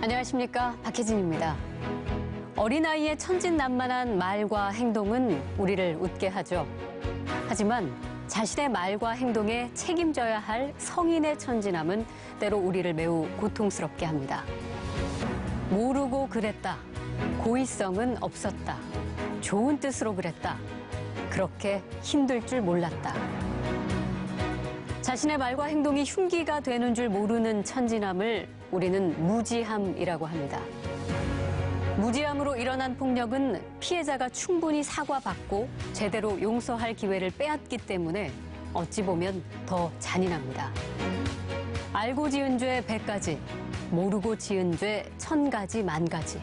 안녕하십니까, 박혜진입니다. 어린아이의 천진난만한 말과 행동은 우리를 웃게 하죠. 하지만 자신의 말과 행동에 책임져야 할 성인의 천진함은 때로 우리를 매우 고통스럽게 합니다. 모르고 그랬다. 고의성은 없었다. 좋은 뜻으로 그랬다. 그렇게 힘들 줄 몰랐다. 자신의 말과 행동이 흉기가 되는 줄 모르는 천진함을 우리는 무지함이라고 합니다. 무지함으로 일어난 폭력은 피해자가 충분히 사과받고 제대로 용서할 기회를 빼앗기 때문에 어찌 보면 더 잔인합니다. 알고 지은 죄 100가지, 모르고 지은 죄 1000가지, 10,000가지.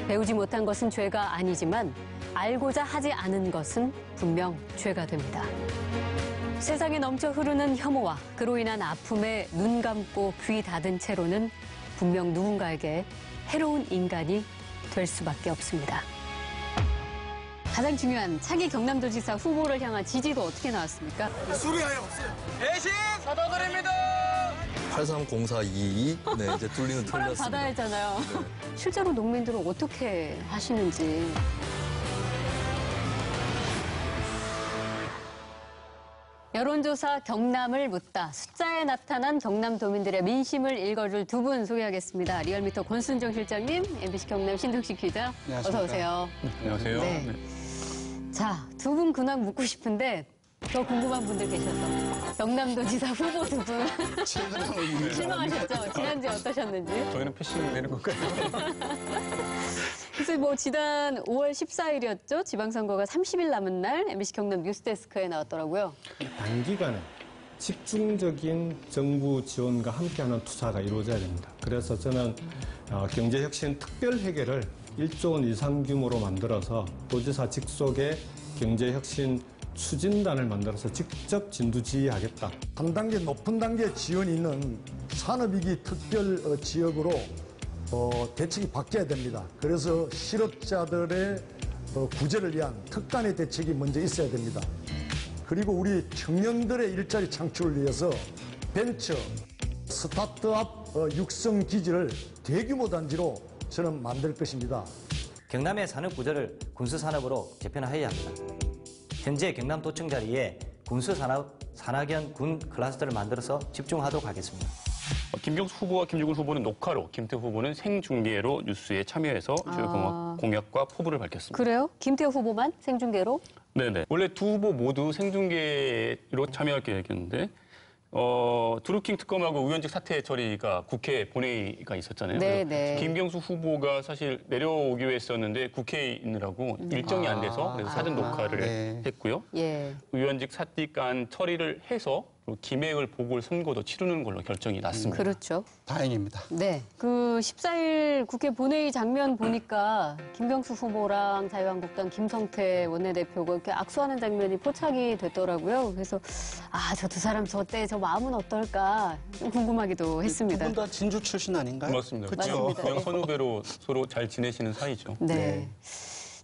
배우지 못한 것은 죄가 아니지만 알고자 하지 않은 것은 분명 죄가 됩니다. 세상에 넘쳐 흐르는 혐오와 그로 인한 아픔에 눈 감고 귀 닫은 채로는 분명 누군가에게 해로운 인간이 될 수밖에 없습니다. 가장 중요한 차기 경남도지사 후보를 향한 지지도 어떻게 나왔습니까? 술이 아예 없어요. 대신 사과드립니다. 830422 네, 이제 뚫리는 허락 털렸습니다. 받아야 하잖아요. 네. 실제로 농민들은 어떻게 하시는지. 여론조사 경남을 묻다. 숫자에 나타난 경남도민들의 민심을 읽어줄 두 분 소개하겠습니다. 리얼미터 권순정 실장님, MBC 경남 신동식 기자. 어서 오세요. 안녕하세요. 네. 자, 두 분 근황 묻고 싶은데 더 궁금한 분들 계셔서. 경남도지사 후보 두 분. 실망하셨죠? 지난주에 어떠셨는지. 저희는 패싱 내는 것까지. 그래서 뭐 지난 5월 14일이었죠. 지방선거가 30일 남은 날 MBC 경남 뉴스데스크에 나왔더라고요. 단기간에 집중적인 정부 지원과 함께하는 투자가 이루어져야 됩니다. 그래서 저는 경제혁신 특별회계를 1조 원 이상 규모로 만들어서 도지사 직속의 경제혁신 추진단을 만들어서 직접 진두지휘하겠다. 한 단계 높은 단계 지원이 있는 산업위기 특별 지역으로 대책이 바뀌어야 됩니다. 그래서 실업자들의 구제를 위한 특단의 대책이 먼저 있어야 됩니다. 그리고 우리 청년들의 일자리 창출을 위해서 벤처, 스타트업 육성 기지를 대규모 단지로 저는 만들 것입니다. 경남의 산업 구조를 군수산업으로 재편화해야 합니다. 현재 경남도청 자리에 군수산업, 산학연, 군 클러스터를 만들어서 집중하도록 하겠습니다. 김경수 후보와 김주근 후보는 녹화로, 김태호 후보는 생중계로 뉴스에 참여해서 주요 공약과 포부를 밝혔습니다. 그래요? 김태호 후보만 생중계로? 네네. 원래 두 후보 모두 생중계로 참여할 계획이었는데 드루킹 특검하고 의원직 사퇴 처리가 국회 본회의가 있었잖아요. 네네. 김경수 후보가 사실 내려오기로 했었는데 국회에 있느라고 일정이 안 돼서 그래서 사전 녹화를 했고요. 예. 의원직 사직간 처리를 해서 김해을 보궐 선거도 치르는 걸로 결정이 났습니다. 그렇죠. 다행입니다. 네. 그 14일 국회 본회의 장면 보니까 김경수 후보랑 자유한국당 김성태 원내대표가 이렇게 악수하는 장면이 포착이 됐더라고요. 그래서 저 두 사람 저때 저 마음은 어떨까 좀 궁금하기도 했습니다. 두 분 다 진주 출신 아닌가요? 맞습니다. 그렇죠. 맞습니다. 그냥 선후배로 서로 잘 지내시는 사이죠. 네.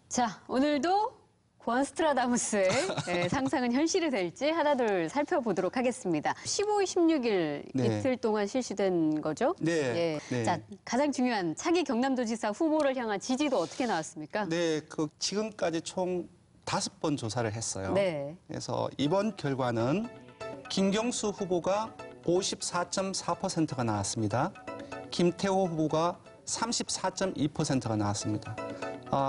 자, 오늘도 고안스트라다무스의 상상은 현실이 될지 하나둘 살펴보도록 하겠습니다. 15일, 16일 네. 이틀 동안 실시된 거죠? 네. 예. 네. 자, 가장 중요한 차기 경남도지사 후보를 향한 지지도 어떻게 나왔습니까? 네, 지금까지 총 5번 조사를 했어요. 네. 그래서 이번 결과는 김경수 후보가 54.4%가 나왔습니다. 김태호 후보가 34.2%가 나왔습니다.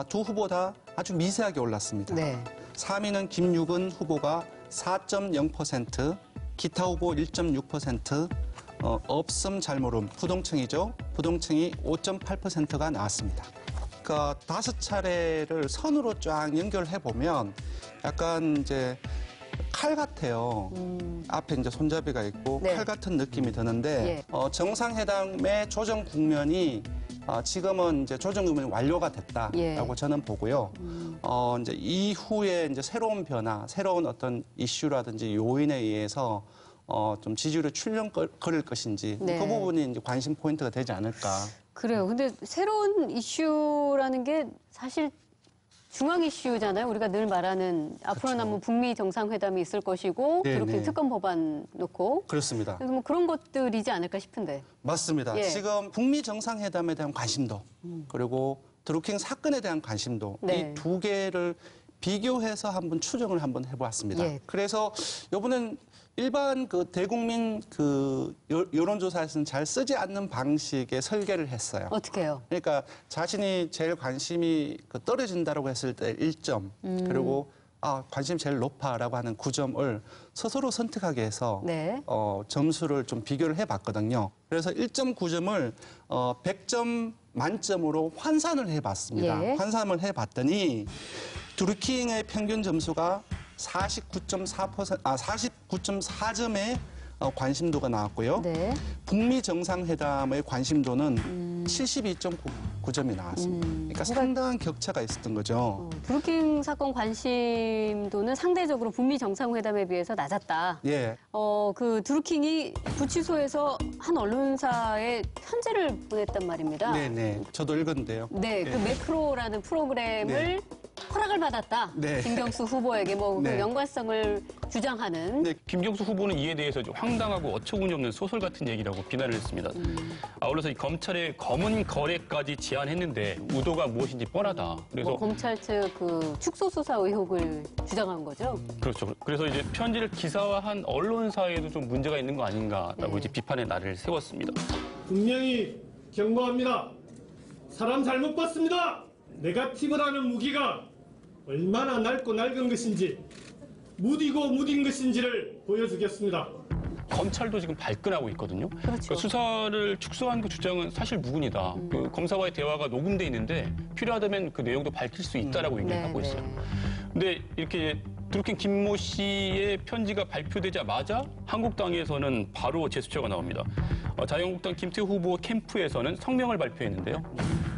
두 후보 다 아주 미세하게 올랐습니다. 네. 3위는 김유근 후보가 4.0%, 기타 후보 1.6%, 없음 잘 모름, 부동층이죠. 부동층이 5.8%가 나왔습니다. 그러니까 5차례를 선으로 쫙 연결해 보면 약간 이제 칼 같아요. 앞에 이제 손잡이가 있고 네. 칼 같은 느낌이 드는데 정상회담의 조정 국면이 지금은 이제 조정 국면이 완료가 됐다라고 저는 보고요. 이제 이후에 이제 새로운 변화, 새로운 어떤 이슈라든지 요인에 의해서 좀 지지율을 출렁거릴 것인지 네. 그 부분이 이제 관심 포인트가 되지 않을까. 그래요. 근데 새로운 이슈라는 게 사실 중앙 이슈잖아요. 우리가 늘 말하는 앞으로는 뭐 북미 정상회담이 있을 것이고 네, 그렇게 네. 특검 법안 놓고 그렇습니다. 그래서 뭐 그런 것들이지 않을까 싶은데. 맞습니다. 예. 지금 북미 정상회담에 대한 관심도 그리고 드루킹 사건에 대한 관심도 네. 이 두 개를 비교해서 한번 추정을 한번 해보았습니다. 예. 그래서 이번엔 일반 그 대국민 그 여론조사에서는 잘 쓰지 않는 방식의 설계를 했어요. 어떻게 해요? 그러니까 자신이 제일 관심이 그 떨어진다라고 했을 때 1점 그리고 관심이 제일 높아라고 하는 9점을 스스로 선택하게 해서 네. 점수를 좀 비교를 해봤거든요. 그래서 1.9점을 100점 만점으로 환산을 해봤습니다. 예. 환산을 해봤더니 드루킹의 평균 점수가 49.4점의 관심도가 나왔고요. 네. 북미 정상회담의 관심도는 72.9점이 나왔습니다. 그러니까 상당한 격차가 있었던 거죠. 드루킹 사건 관심도는 상대적으로 북미 정상회담에 비해서 낮았다. 예. 그 드루킹이 구치소에서 한 언론사에 편지를 보냈단 말입니다. 네네. 저도 읽었는데요. 네, 그 매크로라는 프로그램을 네. 허락을 받았다. 네. 김경수 후보에게 뭐 그 네. 연관성을 주장하는. 네. 김경수 후보는 이에 대해서 좀 황당하고 어처구니 없는 소설 같은 얘기라고 비난을 했습니다. 아울러서 이 검찰의 검은 거래까지 제안했는데 의도가 무엇인지 뻔하다. 그래서 뭐 검찰 측 그 축소 수사 의혹을 주장한 거죠. 그렇죠. 그래서 이제 편지를 기사화한 언론사에도 좀 문제가 있는 거 아닌가라고 네. 이제 비판의 날을 세웠습니다. 분명히 경고합니다. 사람 잘못 봤습니다. 네거티브라는 무기가 얼마나 낡고 낡은 것인지 무디고 무딘 것인지를 보여주겠습니다. 검찰도 지금 발끈하고 있거든요. 그렇죠. 그 수사를 축소한 그 주장은 사실 무근이다. 그 검사와의 대화가 녹음돼 있는데 필요하다면 그 내용도 밝힐 수 있다라고 얘기를 네, 하고 네. 있어요. 근데 이렇게 드루킹 김모 씨의 편지가 발표되자마자 한국당에서는 바로 제스처가 나옵니다. 자유한국당 김태우 후보 캠프에서는 성명을 발표했는데요.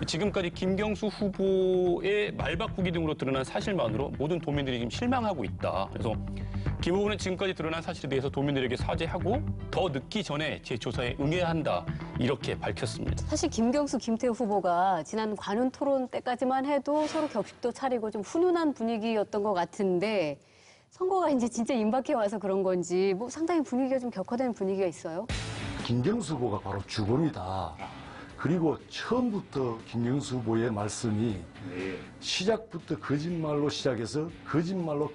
지금까지 김경수 후보의 말바꾸기 등으로 드러난 사실만으로 모든 도민들이 지금 실망하고 있다. 그래서 김 후보는 지금까지 드러난 사실에 대해서 도민들에게 사죄하고 더 늦기 전에 재조사에 응해야 한다. 이렇게 밝혔습니다. 사실 김경수, 김태우 후보가 지난 관훈 토론 때까지만 해도 서로 격식도 차리고 좀 훈훈한 분위기였던 것 같은데 선거가 이제 진짜 임박해 와서 그런 건지 뭐 상당히 분위기가 좀 격화된 분위기가 있어요. 김경수 후보가 바로 주범이다. 그리고 처음부터 김경수 후보의 말씀이 시작부터 거짓말로 시작해서 거짓말로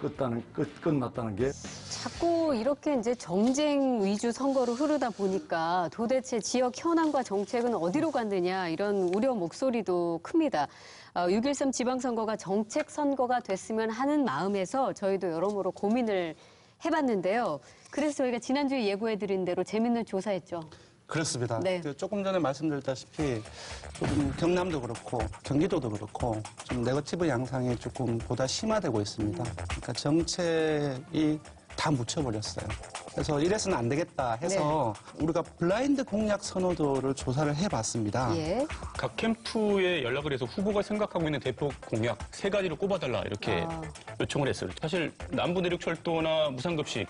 끝났다는 게 자꾸 이렇게 이제 정쟁 위주 선거로 흐르다 보니까 도대체 지역 현안과 정책은 어디로 갔느냐 이런 우려 목소리도 큽니다. 6.13 지방선거가 정책 선거가 됐으면 하는 마음에서 저희도 여러모로 고민을 해봤는데요. 그래서 저희가 지난주에 예고해드린 대로 재밌는 조사했죠. 그렇습니다. 네. 조금 전에 말씀드렸다시피 조금 경남도 그렇고 경기도도 그렇고 좀 네거티브 양상이 조금 보다 심화되고 있습니다. 그러니까 정책이 다 묻혀버렸어요. 그래서 이래서는 안 되겠다 해서 우리가 블라인드 공약 선호도를 조사를 해봤습니다. 예. 각 캠프에 연락을 해서 후보가 생각하고 있는 대표 공약 3가지를 꼽아달라 이렇게 요청을 했어요. 사실 남부내륙철도나 무상급식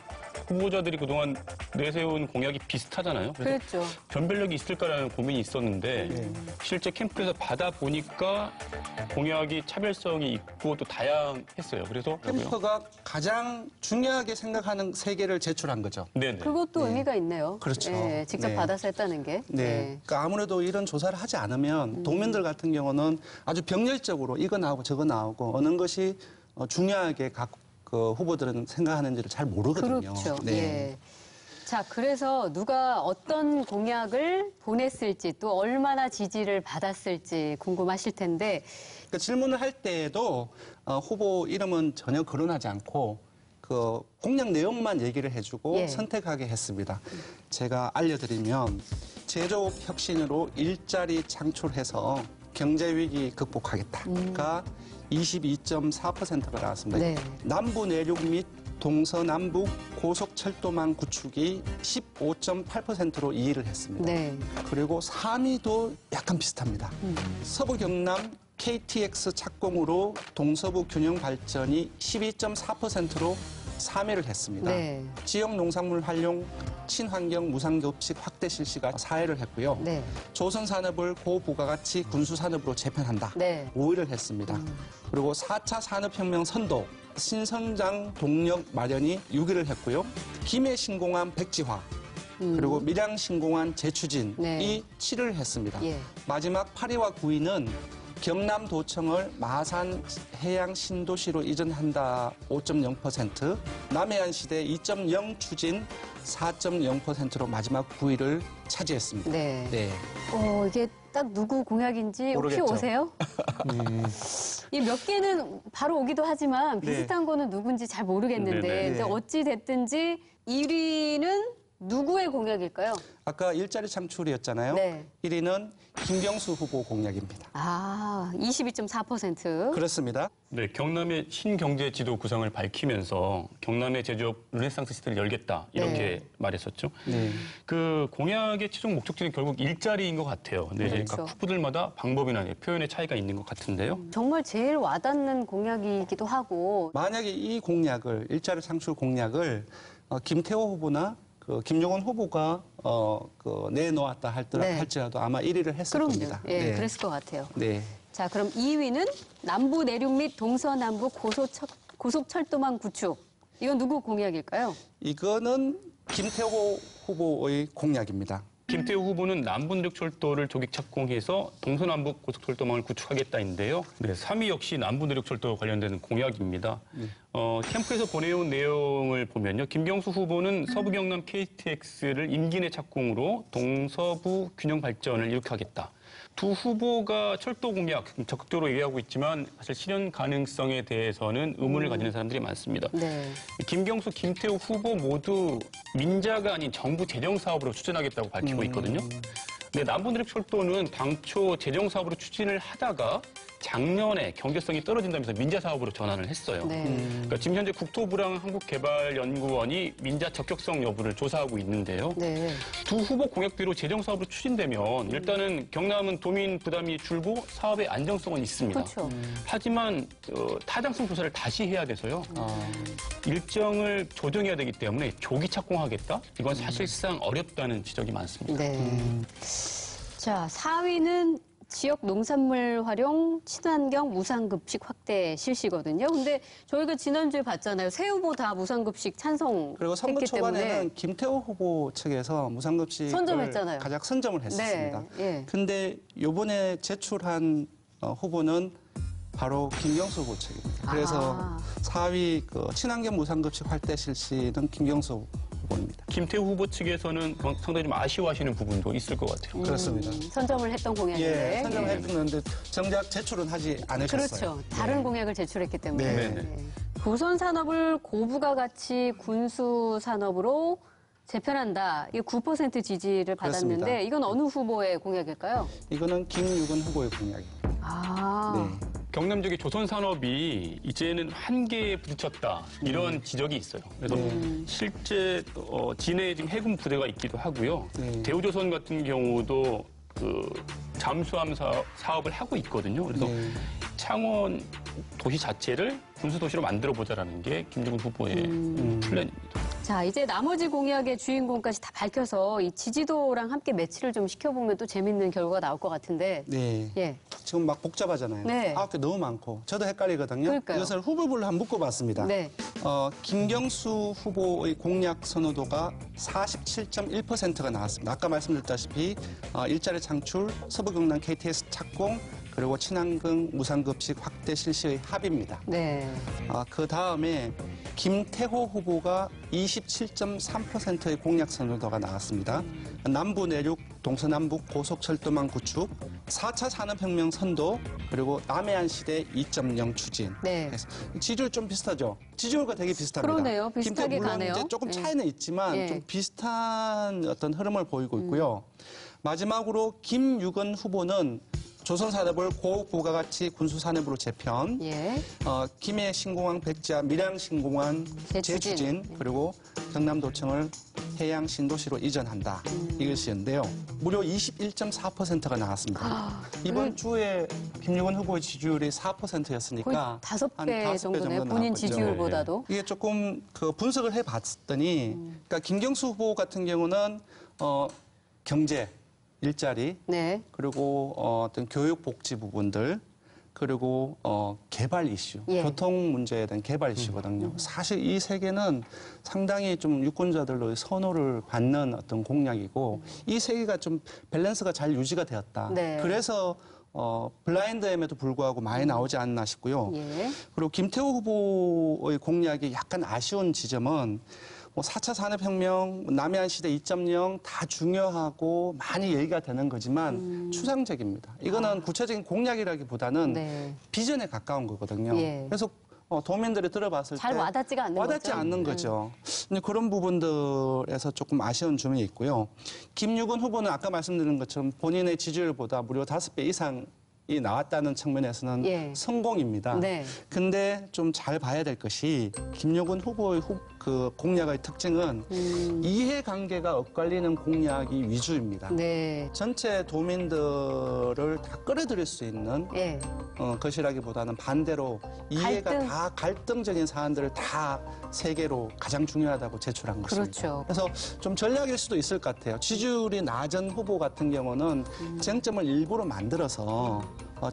후보자들이 그동안 내세운 공약이 비슷하잖아요. 그래서 그렇죠. 변별력이 있을까라는 고민이 있었는데 실제 캠프에서 받아보니까 공약이 차별성이 있고 또 다양했어요. 그래서 캠프가 가장 중요하게 생각하는 3개를 제출한 거죠. 네네. 그것도 의미가 있네요. 그렇죠. 예, 직접 네. 받아서 했다는 게. 네. 예. 그러니까 아무래도 이런 조사를 하지 않으면 도민들 같은 경우는 아주 병렬적으로 이거 나오고 저거 나오고 어느 것이 중요하게 각 그 후보들은 생각하는지를 잘 모르거든요. 그렇죠. 네. 예. 자, 그래서 누가 어떤 공약을 보냈을지 또 얼마나 지지를 받았을지 궁금하실 텐데 그러니까 질문을 할 때에도 후보 이름은 전혀 거론하지 않고 그 공약 내용만 얘기를 해주고 예. 선택하게 했습니다. 제가 알려드리면 제조업 혁신으로 일자리 창출해서 경제 위기 극복하겠다가 22.4%가 나왔습니다. 네. 남부 내륙 및 동서남북 고속철도망 구축이 15.8%로 2위를 했습니다. 네. 그리고 3위도 약간 비슷합니다. 서부 경남 KTX 착공으로 동서부 균형 발전이 12.4%로 3위를 했습니다. 네. 지역 농산물 활용 친환경 무상급식 확대 실시가 4위를 했고요. 네. 조선산업을 고부가가치 군수산업으로 재편한다. 네. 5위를 했습니다. 그리고 4차 산업혁명 선도, 신성장 동력 마련이 6위를 했고요. 김해 신공항 백지화, 그리고 밀양 신공항 재추진이 네. 7위를 했습니다. 예. 마지막 8위와 9위는 경남도청을 마산 해양 신도시로 이전한다 5.0%, 남해안시대 2.0 추진 4.0%로 마지막 9위를 차지했습니다. 네. 네. 이게 딱 누구 공약인지 모르겠죠. 혹시 오세요? 이 몇 개는 바로 오기도 하지만 비슷한 거는 누군지 잘 모르겠는데 네, 네, 네. 근데 어찌 됐든지 1위는 누구의 공약일까요? 아까 일자리 창출이었잖아요. 네. 1위는 김경수 후보 공약입니다. 22.4%. 그렇습니다. 네, 경남의 신경제 지도 구상을 밝히면서 경남의 제조업 르네상스 시대를 열겠다 이렇게 네. 말했었죠. 네. 그 공약의 최종 목적지는 결국 일자리인 것 같아요. 근데 이제 그렇죠. 각 후보들마다 방법이나 표현의 차이가 있는 것 같은데요. 정말 제일 와닿는 공약이기도 하고 만약에 이 공약을, 일자리 창출 공약을 김태호 후보나 김용원 후보가 내놓았다 네. 할지라도 아마 1위를 했을 그럼요. 겁니다. 예, 네. 그랬을 것 같아요. 네. 자, 그럼 2위는 남부 내륙 및 동서남북 고속철도망 구축. 이건 누구 공약일까요? 이거는 김태호 후보의 공약입니다. 김태우 후보는 남부내륙철도를 조기 착공해서 동서남북 고속철도망을 구축하겠다인데요. 네, 3위 역시 남부내륙철도 관련된 공약입니다. 캠프에서 보내온 내용을 보면요. 김경수 후보는 서부경남 KTX를 임기 내 착공으로 동서부 균형 발전을 이룩하겠다. 두 후보가 철도 공약 적극적으로 얘기하고 있지만 사실 실현 가능성에 대해서는 의문을 가지는 사람들이 많습니다. 네. 김경수, 김태우 후보 모두 민자가 아닌 정부 재정 사업으로 추진하겠다고 밝히고 있거든요. 근데 남부내륙철도는 당초 재정 사업으로 추진을 하다가 작년에 경제성이 떨어진다면서 민자 사업으로 전환을 했어요. 네. 그러니까 지금 현재 국토부랑 한국개발연구원이 민자 적격성 여부를 조사하고 있는데요. 네. 두 후보 공약대로 재정 사업으로 추진되면 일단은 경남은 도민 부담이 줄고 사업의 안정성은 있습니다. 그렇죠. 하지만 타당성 조사를 다시 해야 돼서요. 일정을 조정해야 되기 때문에 조기 착공하겠다? 이건 사실상 어렵다는 지적이 많습니다. 네. 자, 4위는 지역 농산물 활용 친환경 무상급식 확대 실시거든요. 근데 저희가 지난주에 봤잖아요. 세 후보 다 무상급식 찬성했기 그리고 선거 초반에는 때문에 김태호 후보 측에서 무상급식을 선점했잖아요. 가장 선점을 했었습니다. 네, 예. 근데 요번에 제출한 후보는 바로 김경수 후보 측입니다. 그래서 4위 친환경 무상급식 확대 실시는 김경수 후보입니다. 김태우 후보 측에서는 상당히 좀 아쉬워하시는 부분도 있을 것 같아요. 그렇습니다. 선점을 했던 공약인데. 예, 선점을 했는데 정작 제출은 하지 않으셨어요. 그렇죠. 다른 공약을 제출했기 때문에. 네. 네. 조선 산업을 고부가가치 군수 산업으로 재편한다. 이게 9% 지지를 받았는데 그렇습니다. 이건 어느 후보의 공약일까요? 이거는 김유근 후보의 공약입니다. 아. 네. 경남 지역의 조선 산업이 이제는 한계에 부딪혔다 이런 지적이 있어요. 그래서 실제 진해에 지금 해군 부대가 있기도 하고요. 네. 대우조선 같은 경우도 잠수함 사업을 하고 있거든요. 그래서 네. 창원 도시 자체를 군수 도시로 만들어 보자라는 게 김주근 후보의 플랜입니다. 자, 이제 나머지 공약의 주인공까지 다 밝혀서 이 지지도랑 함께 매치를 좀 시켜보면 또 재밌는 결과가 나올 것 같은데. 네. 예. 지금 막 복잡하잖아요. 네. 9개 너무 많고. 저도 헷갈리거든요. 그러니까요. 이것을 후보별로 한번 묶어봤습니다. 네. 김경수 후보의 공약 선호도가 47.1%가 나왔습니다. 아까 말씀드렸다시피 일자리 창출, 서부경남 KTX 착공, 그리고 친환경 무상급식 확대 실시의 합의입니다. 네. 그 다음에 김태호 후보가 27.3%의 공약 선호도가 나왔습니다. 남부 내륙 동서남북 고속철도망 구축, 4차 산업혁명 선도, 그리고 남해안 시대 2.0 추진. 네. 그래서 지지율 좀 비슷하죠? 지지율과 되게 비슷합니다. 그러네요. 비슷하게 물론 가네요. 이제 조금 예. 차이는 있지만 예. 좀 비슷한 어떤 흐름을 보이고 있고요. 마지막으로 김유근 후보는 조선산업을 고부가가치 군수산업으로 재편, 예. 김해 신공항 백지화 밀양 신공항 재추진. 재추진, 그리고 경남도청을 해양 신도시로 이전한다. 이것이었는데요. 무려 21.4%가 나왔습니다. 이번 주에 김유근 후보의 지지율이 4%였으니까 거의 5배 정도네요. 본인 지지율보다도. 이게 조금 그 분석을 해봤더니, 그러니까 김경수 후보 같은 경우는 경제, 일자리, 네. 그리고 어떤 교육 복지 부분들, 그리고 개발 이슈, 예. 교통 문제에 대한 개발 이슈거든요. 사실 이 세 개는 상당히 좀 유권자들로 선호를 받는 어떤 공약이고 이 세 개가 좀 밸런스가 잘 유지가 되었다. 네. 그래서 블라인드엠에도 불구하고 많이 나오지 않나 싶고요. 예. 그리고 김태호 후보의 공약이 약간 아쉬운 지점은 뭐 4차 산업혁명, 남해안 시대 2.0 다 중요하고 많이 얘기가 되는 거지만 추상적입니다. 이거는 구체적인 공약이라기보다는 네. 비전에 가까운 거거든요. 예. 그래서 도민들이 들어봤을 잘 때 와닿지가 않는 와닿지 거죠? 않는 거죠. 근데 그런 부분들에서 조금 아쉬운 점이 있고요. 김유근 후보는 아까 말씀드린 것처럼 본인의 지지율보다 무려 5배 이상이 나왔다는 측면에서는 예. 성공입니다. 네. 근데 좀 잘 봐야 될 것이 김유근 후보의 그 공약의 특징은 이해관계가 엇갈리는 공약이 위주입니다. 네. 전체 도민들을 다 끌어들일 수 있는 예. 것이라기보다는 반대로 이해가 갈등. 다 갈등적인 사안들을 다 세 개로 가장 중요하다고 제출한 것입니다. 그렇죠. 그래서 좀 전략일 수도 있을 것 같아요. 지지율이 낮은 후보 같은 경우는 쟁점을 일부러 만들어서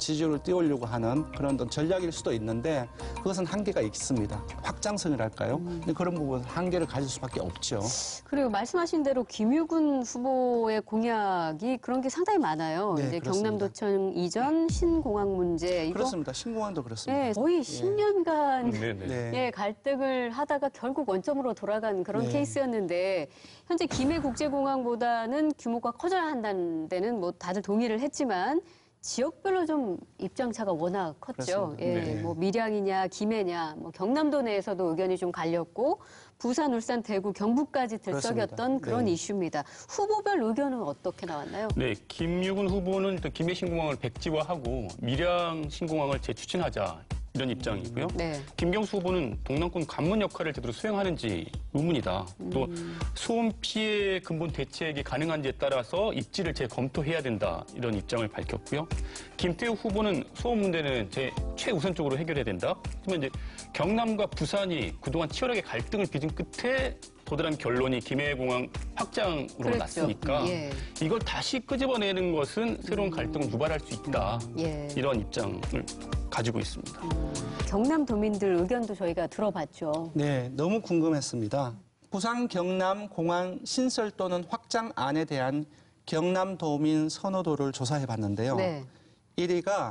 지지율을 띄우려고 하는 그런 어떤 전략일 수도 있는데 그것은 한계가 있습니다. 확장성이랄까요? 근데 그런 부분 한계를 가질 수밖에 없죠. 그리고 말씀하신 대로 김유근 후보의 공약이 그런 게 상당히 많아요. 네, 이제 그렇습니다. 경남도청 이전 신공항 문제 이거 그렇습니다. 신공항도 그렇습니다. 네, 거의 10년간 네네. 네. 예, 갈등을 하다가 결국 원점으로 돌아간 그런 네. 케이스였는데 현재 김해국제공항보다는 규모가 커져야 한다는 데는 뭐 다들 동의를 했지만 지역별로 좀 입장차가 워낙 컸죠. 그렇습니다. 예, 네. 뭐 밀양이냐, 김해냐, 뭐 경남도 내에서도 의견이 좀 갈렸고 부산, 울산, 대구, 경북까지 들썩였던 그렇습니다. 그런 네. 이슈입니다. 후보별 의견은 어떻게 나왔나요? 네, 김유근 후보는 또 김해 신공항을 백지화하고 밀양 신공항을 재추진하자 이런 입장이고요. 네. 김경수 후보는 동남권 관문 역할을 제대로 수행하는지 의문이다. 또 소음 피해 근본 대책이 가능한지에 따라서 입지를 재검토해야 된다. 이런 입장을 밝혔고요. 김태우 후보는 소음 문제는 최우선적으로 해결해야 된다. 하지만 이제 경남과 부산이 그동안 치열하게 갈등을 빚은 끝에 도달한 결론이 김해공항 확장으로 그랬죠. 났으니까 예. 이걸 다시 끄집어내는 것은 새로운 갈등을 유발할 수 있다. 예. 이런 입장을 가지고 있습니다. 경남도민들 의견도 저희가 들어봤죠. 네, 너무 궁금했습니다. 부산 경남 공항 신설 또는 확장안에 대한 경남도민 선호도를 조사해 봤는데요. 네. 1위가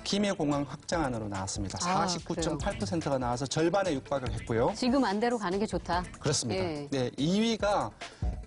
김해공항 확장안으로 나왔습니다. 아, 49.8%가 나와서 절반에 육박을 했고요. 지금 안대로 가는 게 좋다. 그렇습니다. 예. 네, 2위가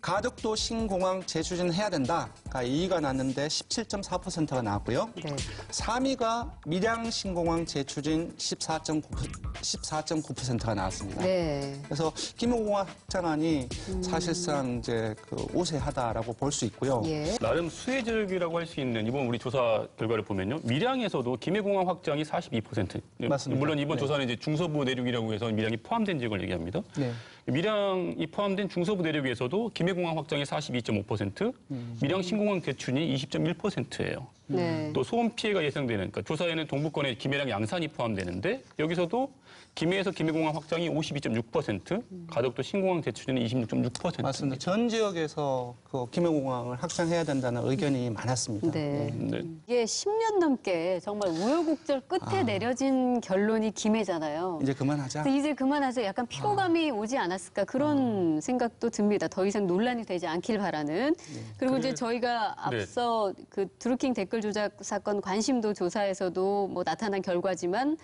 가덕도 신공항 재추진해야 된다가 2위가 났는데 17.4%가 나왔고요. 네. 3위가 밀양 신공항 재추진 14.9%가 나왔습니다. 네. 그래서 김해공항 확장안이 사실상 이제 그 우세하다라고 볼 수 있고요. 예. 나름 수혜적이라고 할 수 있는 이번 우리 조사 결과를 보면요. 밀양에서도 김해공항 확장이 42%. 맞습니다. 물론 이번 네. 조사는 이제 중서부 내륙이라고 해서 밀양이 포함된 지역을 얘기합니다. 네. 밀양이 포함된 중서부 내륙에서도 김해공항 확장이 42.5%, 밀양 신공항 대춘이 20.1%예요. 네. 또 소음 피해가 예상되는, 그러니까 조사에는 동부권에 김해랑 양산이 포함되는데 여기서도 김해에서 김해공항 확장이 52.6%, 가덕도 신공항 대추진은 26.6%. 맞습니다. 전 지역에서 그 김해공항을 확장해야 된다는 의견이 많았습니다. 네. 네. 이게 10년 넘게 정말 우여곡절 끝에 내려진 결론이 김해잖아요. 이제 그만하자. 그래서 이제 그만하자 약간 피로감이 오지 않았을까 그런 생각도 듭니다. 더 이상 논란이 되지 않길 바라는. 그리고 이제 저희가 앞서 그 드루킹 댓글 조작 사건 관심도 조사에서도 뭐 나타난 결과지만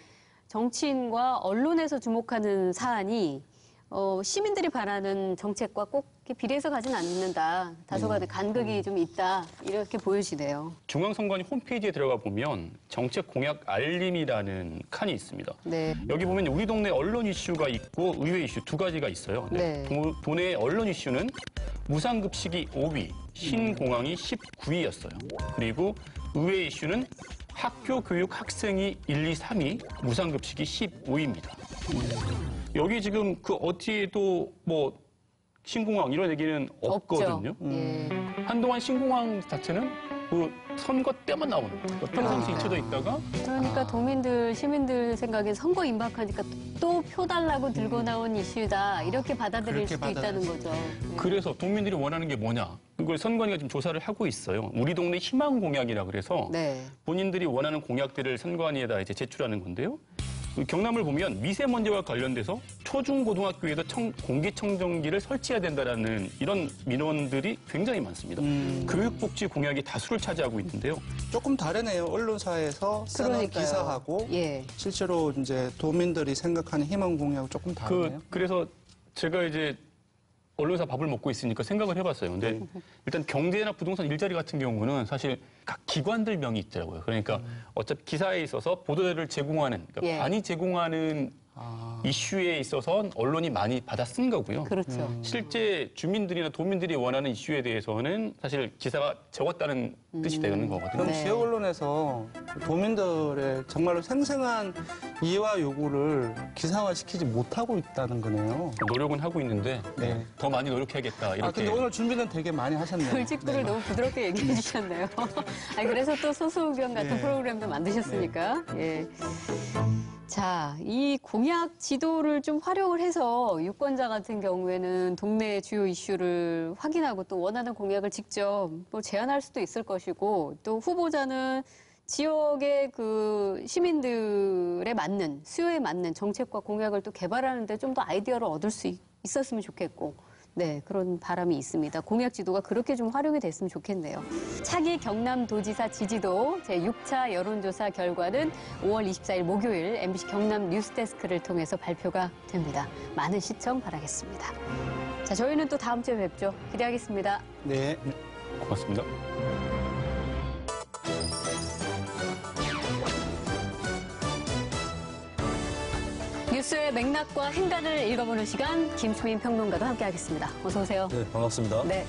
정치인과 언론에서 주목하는 사안이 시민들이 바라는 정책과 꼭 이렇게 비례해서 가진 않는다. 다소간의 간극이 좀 있다. 이렇게 보여지네요. 중앙선관위 홈페이지에 들어가 보면 정책 공약 알림이라는 칸이 있습니다. 네. 여기 보면 우리 동네 언론 이슈가 있고 의회 이슈 두 가지가 있어요. 네. 도내 언론 이슈는 무상급식이 5위, 신공항이 19위였어요. 그리고 의회 이슈는 학교 교육 학생이 1, 2, 3위, 무상급식이 15위입니다. 여기 지금 그 어디에도 뭐 신공항 이런 얘기는 없거든요. 한동안 신공항 자체는 그 선거 때만 나오는 평상시 잊혀져 있다가 그러니까 도민들, 시민들 생각에 선거 임박하니까 또 표 달라고 들고 나온 이슈다 이렇게 받아들일 수도 있다는 거죠. 그래서 도민들이 원하는 게 뭐냐? 그걸 선관위가 지금 조사를 하고 있어요. 우리 동네 희망 공약이라 그래서 본인들이 원하는 공약들을 선관위에다 이제 제출하는 건데요. 그 경남을 보면 미세먼지와 관련돼서 초중고등학교에도 공기청정기를 설치해야 된다라는 이런 민원들이 굉장히 많습니다. 교육복지 공약이 다수를 차지하고 있는데요. 조금 다르네요. 언론사에서 쓰는 기사하고 실제로 이제 도민들이 생각하는 희망 공약은 조금 다르네요. 그래서 제가 이제 언론사 밥을 먹고 있으니까 생각을 해봤어요. 근데 일단 경제나 부동산 일자리 같은 경우는 사실 각 기관들 명이 있더라고요. 그러니까 어차피 기사에 있어서 보도자료를 제공하는, 그러니까 많이 제공하는 이슈에 있어서 언론이 많이 받아 쓴 거고요. 그렇죠. 실제 주민들이나 도민들이 원하는 이슈에 대해서는 사실 기사가 적었다는 뜻이 되는 거거든요. 그럼 지역 언론에서 도민들의 정말로 생생한 이해와 요구를 기사화시키지 못하고 있다는 거네요. 노력은 하고 있는데 더 많이 노력해야겠다. 이렇게. 근데 오늘 준비는 되게 많이 하셨네요. 돌직구를 너무 부드럽게 얘기해 주셨네요. 그래서 또 소수의견 같은 프로그램도 만드셨으니까. 자, 이 공약 지도를 좀 활용을 해서 유권자 같은 경우에는 동네 주요 이슈를 확인하고 또 원하는 공약을 직접 뭐 제안할 수도 있을 것이고 또 후보자는 지역의 그 시민들에 맞는 수요에 맞는 정책과 공약을 또 개발하는데 좀 더 아이디어를 얻을 수 있었으면 좋겠고 그런 바람이 있습니다. 공약 지도가 그렇게 좀 활용이 됐으면 좋겠네요. 차기 경남도지사 지지도 제6차 여론조사 결과는 5월 24일 목요일 MBC 경남 뉴스데스크를 통해서 발표가 됩니다. 많은 시청 바라겠습니다. 자, 저희는 또 다음 주에 뵙죠. 기대하겠습니다. 네. 고맙습니다. 뉴스의 맥락과 행간을 읽어보는 시간, 김수민 평론가도 함께하겠습니다. 어서 오세요. 네, 반갑습니다. 네,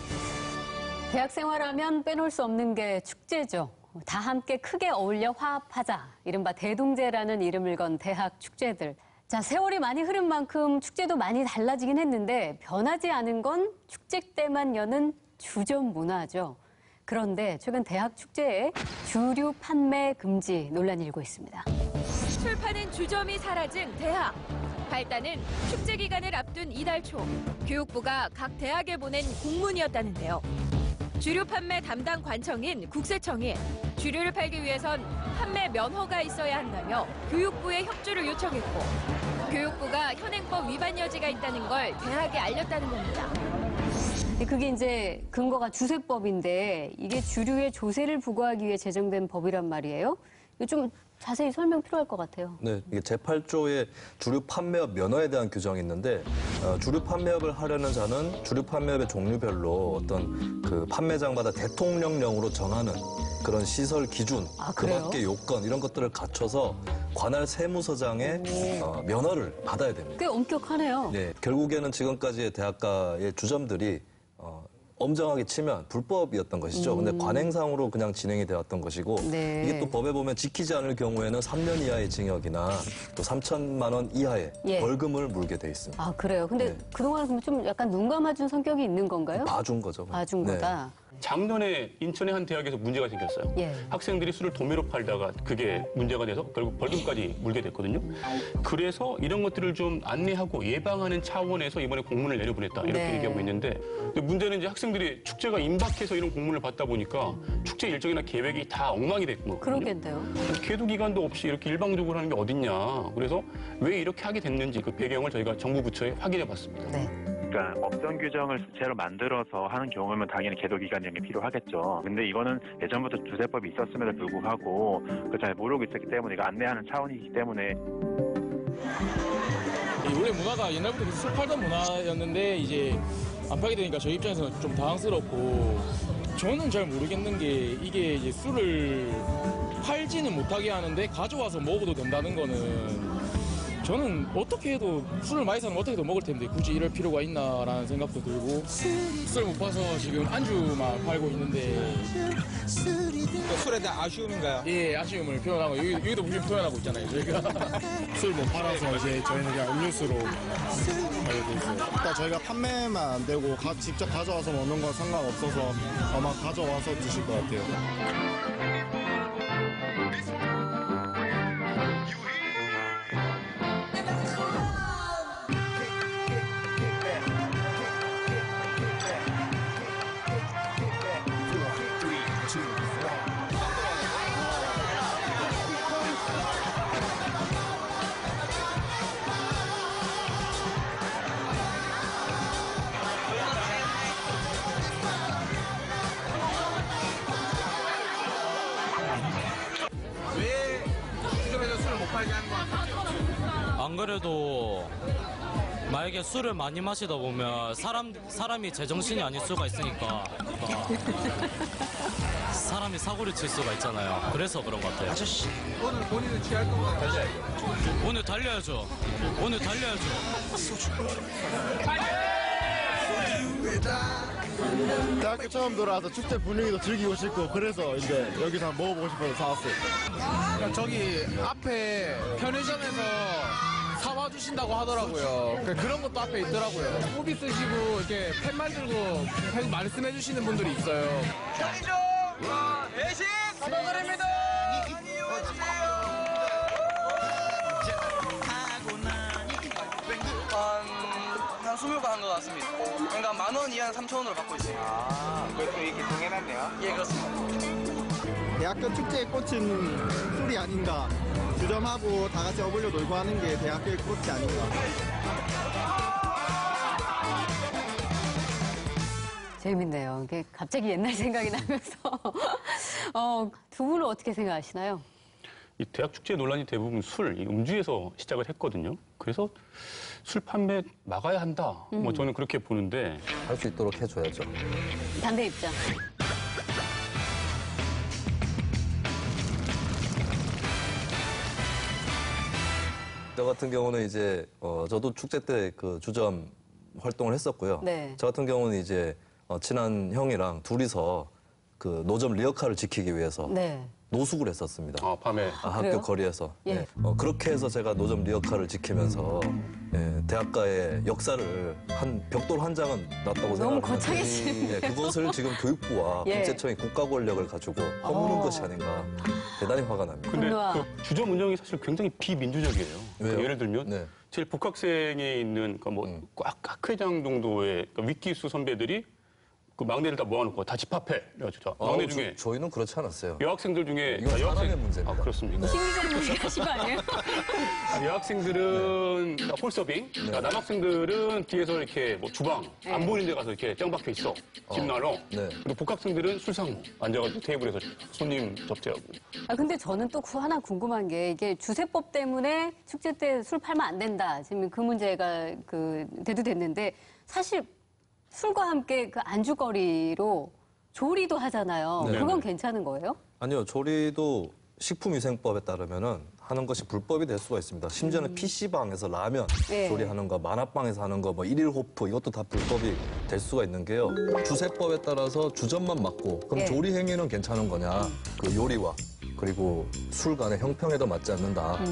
대학 생활하면 빼놓을 수 없는 게 축제죠. 다 함께 크게 어울려 화합하자. 이른바 대동제라는 이름을 건 대학 축제들. 자, 세월이 많이 흐른 만큼 축제도 많이 달라지긴 했는데 변하지 않은 건 축제 때만 여는 주점 문화죠. 그런데 최근 대학 축제에 주류 판매 금지 논란이 일고 있습니다. 술 파는 주점이 사라진 대학. 발단은 축제 기간을 앞둔 이달 초 교육부가 각 대학에 보낸 공문이었다는데요. 주류 판매 담당 관청인 국세청이 주류를 팔기 위해선 판매 면허가 있어야 한다며 교육부에 협조를 요청했고 교육부가 현행법 위반 여지가 있다는 걸 대학에 알렸다는 겁니다. 그게 이제 근거가 주세법인데 이게 주류의 조세를 부과하기 위해 제정된 법이란 말이에요. 이거 좀 자세히 설명 필요할 것 같아요. 네, 이게 제8조의 주류 판매업 면허에 대한 규정이 있는데 주류 판매업을 하려는 자는 주류 판매업의 종류별로 어떤 그 판매장마다 대통령령으로 정하는 그런 시설 기준, 그밖의 요건 이런 것들을 갖춰서 관할 세무서장의 면허를 받아야 됩니다. 꽤 엄격하네요. 네, 결국에는 지금까지의 대학가의 주점들이 엄정하게 치면 불법이었던 것이죠. 근데 관행상으로 그냥 진행이 되었던 것이고 이게 또 법에 보면 지키지 않을 경우에는 3년 이하의 징역이나 또 3천만 원 이하의 벌금을 물게 돼 있습니다. 아, 그래요? 근데 그동안 좀 약간 눈 감아준 성격이 있는 건가요? 봐준 거죠. 봐준 거다. 작년에 인천의 한 대학에서 문제가 생겼어요. 학생들이 술을 도매로 팔다가 그게 문제가 돼서 결국 벌금까지 물게 됐거든요. 그래서 이런 것들을 좀 안내하고 예방하는 차원에서 이번에 공문을 내려보냈다 이렇게 얘기하고 있는데 근데 문제는 이제 학생들이 축제가 임박해서 이런 공문을 받다 보니까 축제 일정이나 계획이 다 엉망이 됐거든요. 그러겠네요. 계도 기간도 없이 이렇게 일방적으로 하는 게 어딨냐. 그래서 왜 이렇게 하게 됐는지 그 배경을 저희가 정부 부처에 확인해 봤습니다. 그러니까 업종 규정을 새로 만들어서 하는 경우면 당연히 계도 기간이 필요하겠죠. 근데 이거는 예전부터 주세법이 있었음에도 불구하고 그걸 잘 모르고 있었기 때문에 이거 안내하는 차원이기 때문에 원래 문화가 옛날부터 술 팔던 문화였는데 이제 안 팔게 되니까 저희 입장에서는 좀 당황스럽고 저는 잘 모르겠는 게 이게 이제 술을 팔지는 못하게 하는데 가져와서 먹어도 된다는 거는 저는 어떻게 해도 술을 많이 사면 어떻게 해도 먹을 텐데 굳이 이럴 필요가 있나라는 생각도 들고 술 못 봐서 지금 안주만 팔고 있는데 술에 대한 아쉬움인가요? 예, 아쉬움을 표현하고 여기도 지금 표현하고 있잖아요. 저희가 술 못 팔아서 이제 저희는 그냥 음료수로 팔고 있어요. 일단 저희가 판매만 안 되고 직접 가져와서 먹는 건 상관없어서 아마 가져와서 드실 것 같아요. 안 그래도 만약에 술을 많이 마시다 보면 사람이 제정신이 아닐 수가 있으니까 사람이 사고를 칠 수가 있잖아요. 그래서 그런 것 같아요. 아저씨, 오늘 본인은 취할 건가요? 달려야죠. 오늘 달려야죠. 오늘 달려야죠. 대학교 처음 돌아와서 축제 분위기도 즐기고 싶고 그래서 이제 여기서 한번 먹어보고 싶어서 사왔어요. 저기 앞에 편의점에서 사와 주신다고 하더라고요. 그런 것도 앞에 있더라고요. 호비 쓰시고 이렇게 펜만 들고 말씀해 주시는 분들이 있어요. 편의점 외식 사과드립니다. 많이 오세요. 한 20번 한 것 같습니다. 그러니까 10,000원 이하는 3,000원으로 받고 있습니다. 아, 그렇게 이렇게 정해놨네요? 예, 그렇습니다. 대학교 축제의 꽃은 술이 아닌가. 주점하고 다 같이 어울려 놀고 하는 게 대학교의 꽃이 아닌가. 재밌네요. 이게 갑자기 옛날 생각이 나면서 두 분은 어떻게 생각하시나요? 이 대학 축제 논란이 대부분 술, 이 음주에서 시작을 했거든요. 그래서 술 판매 막아야 한다. 뭐 저는 그렇게 보는데 할 수 있도록 해줘야죠. 반대 입장. 저 같은 경우는 이제 저도 축제 때 그 주점 활동을 했었고요. 네. 저 같은 경우는 이제 친한 형이랑 둘이서 그 노점 리어카를 지키기 위해서 네. 노숙을 했었습니다. 아, 밤에 학교 그래요? 거리에서. 예. 네. 그렇게 해서 제가 노점 리어카를 지키면서 대학가의 역사를 한 벽돌 한 장은 놨다고 너무 생각하는데 거창해지는데요? 그것을 지금 교육부와 예. 국세청이 국가 권력을 가지고 허무는 것이 아닌가 대단히 화가 납니다. 근데 분노와. 그 주점 운영이 사실 굉장히 비민주적이에요. 왜요? 예를 들면 네. 제일 복학생에 있는 꽉 학회장 정도의 윗기수 선배들이 그 막내를 다 모아놓고 다 집합해. 그래가지고 막내 중에 저희는 그렇지 않았어요. 여학생들 중에 이건 사람의 문제입니다. 아, 그렇습니까? 신 기자님 얘기하신 거 아니에요? 여학생들은 홀서빙, 남학생들은 뒤에서 이렇게 뭐 주방 네. 안 보이는 데 가서 이렇게 짱 박혀 있어. 집 나눠. 네. 그리고 복학생들은 술상무 앉아가지고 테이블에서 손님 접대하고. 근데 저는 또 하나 궁금한 게 이게 주세법 때문에 축제 때 술 팔면 안 된다. 지금 그 문제가 대두됐는데 사실 술과 함께 그 안주거리로 조리도 하잖아요. 네. 그건 괜찮은 거예요? 아니요, 조리도 식품위생법에 따르면은 하는 것이 불법이 될 수가 있습니다. 심지어는 PC방에서 라면 네. 조리하는 거, 만화방에서 하는 거, 뭐 일일 호프 이것도 다 불법이 될 수가 있는 게요. 주세법에 따라서 주점만 막고 그럼 네. 조리 행위는 괜찮은 거냐? 그 요리와 그리고 술 간의 형평에도 맞지 않는다.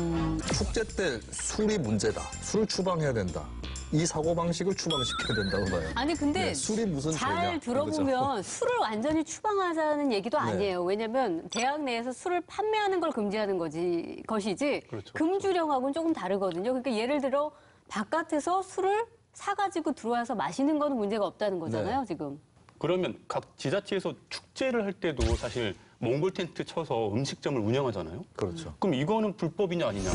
축제 때 술이 문제다. 술을 추방해야 된다. 이 사고방식을 추방시켜야 된다고 봐요. 아니 근데 네, 술이 무슨 잘 죄냐, 들어보면 술을 완전히 추방하자는 얘기도 네. 아니에요. 왜냐하면 대학 내에서 술을 판매하는 걸 금지하는 것이지 그렇죠. 금주령하고는 조금 다르거든요. 그러니까 예를 들어 바깥에서 술을 사가지고 들어와서 마시는 건 문제가 없다는 거잖아요. 네. 지금. 그러면 각 지자체에서 축제를 할 때도 사실 몽골 텐트 쳐서 음식점을 운영하잖아요. 그렇죠. 그럼 이거는 불법이냐 아니냐.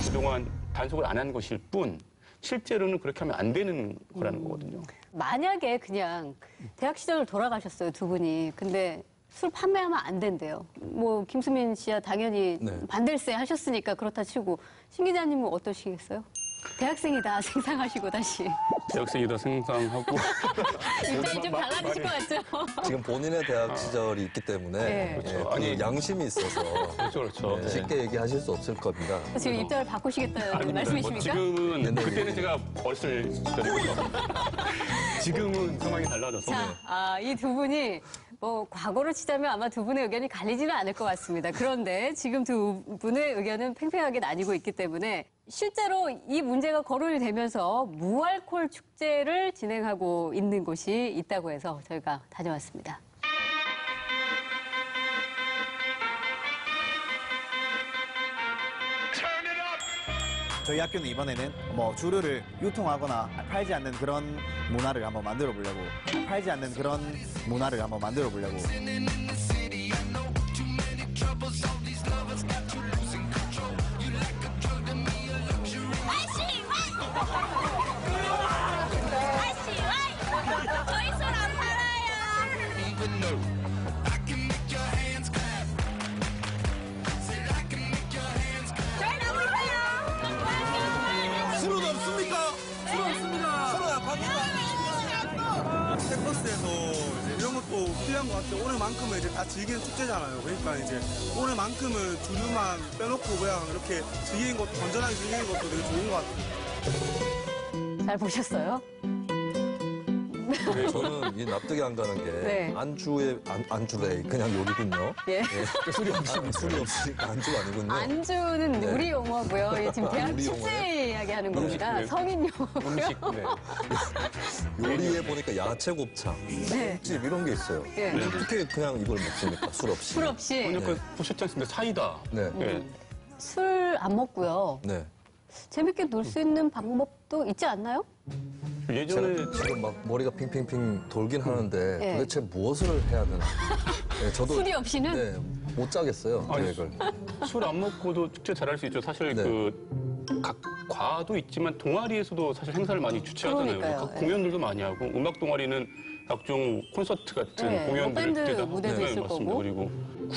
그동안 단속을 안 한 것일 뿐 실제로는 그렇게 하면 안 되는 거라는 거거든요. 만약에 그냥 대학 시절을 돌아가셨어요, 두 분이. 근데 술 판매하면 안 된대요. 뭐 김수민 씨야 당연히 네. 반댈세 하셨으니까 그렇다 치고 신 기자님은 어떠시겠어요? 대학생이다 생상하시고 다시. 대학생이다 생상하고. 입장이 좀 달라지실 것 같죠? 지금 본인의 대학 시절이 있기 때문에 네. 그렇죠. 아니 양심이 있어서 그렇죠. 네, 쉽게 얘기하실 수 없을 겁니다. 지금 입장을 바꾸시겠다는 말씀이십니까? 지금은 그때는 제가 벌쓸 시절이고요. 지금은 상황이 달라져서. 자, 이 두 분이 뭐 과거로 치자면 아마 두 분의 의견이 갈리지는 않을 것 같습니다. 그런데 지금 두 분의 의견은 팽팽하게 나뉘고 있기 때문에 실제로 이 문제가 거론이 되면서 무알콜 축제를 진행하고 있는 곳이 있다고 해서 저희가 다녀왔습니다. 저희 학교는 이번에는 뭐 주류를 유통하거나 팔지 않는 그런 문화를 한번 만들어 보려고 저희 술 안 팔아요. 저희 나고 있어요. 술은 없습니까? 술 없습니다. 술은 안 팝니까? 캠퍼스에서 이제 이런 것도 필요한 것 같아요. 오늘만큼은 이제 다 즐기는 축제잖아요. 그러니까 이제 오늘만큼은 주류만 빼놓고 그냥 이렇게 즐기는 것도 건전하게 즐기는 것도 되게 좋은 것 같아요. 잘 보셨어요? 저는 이 납득이 안 가는 게 네. 안주래 그냥 요리군요. 예. 술이 없으니까 안주가 아니군요. 안주는 네. 우리 용어고요. 예, 지금 대학 우리 축제 이야기하는 겁니다. 네. 성인 용어고요. 요리에 보니까 야채 곱창, 네. 집 이런 게 있어요. 네. 어떻게 그냥 이걸 먹습니까? 술 없이. 술 없이. 오늘 그 보셨지 않습니까? 사이다. 네. 술 안 먹고요. 네. 재밌게 놀 수 있는 방법도 있지 않나요? 예전에 지금 막 머리가 핑핑핑 돌긴 하는데 네. 도대체 무엇을 해야 되나? 네, 저도 술이 없이는? 네, 못 짜겠어요. 계획을. 술 안 먹고도 축제 잘할 수 있죠. 사실 네. 각 과도 있지만 동아리에서도 사실 행사를 많이 주최하잖아요. 그러니까요. 각 공연들도 많이 하고 음악 동아리는 각종 콘서트 같은 네, 공연들을 밴드 그때다 무대도 하고 있을 맞습니다. 거고. 그리고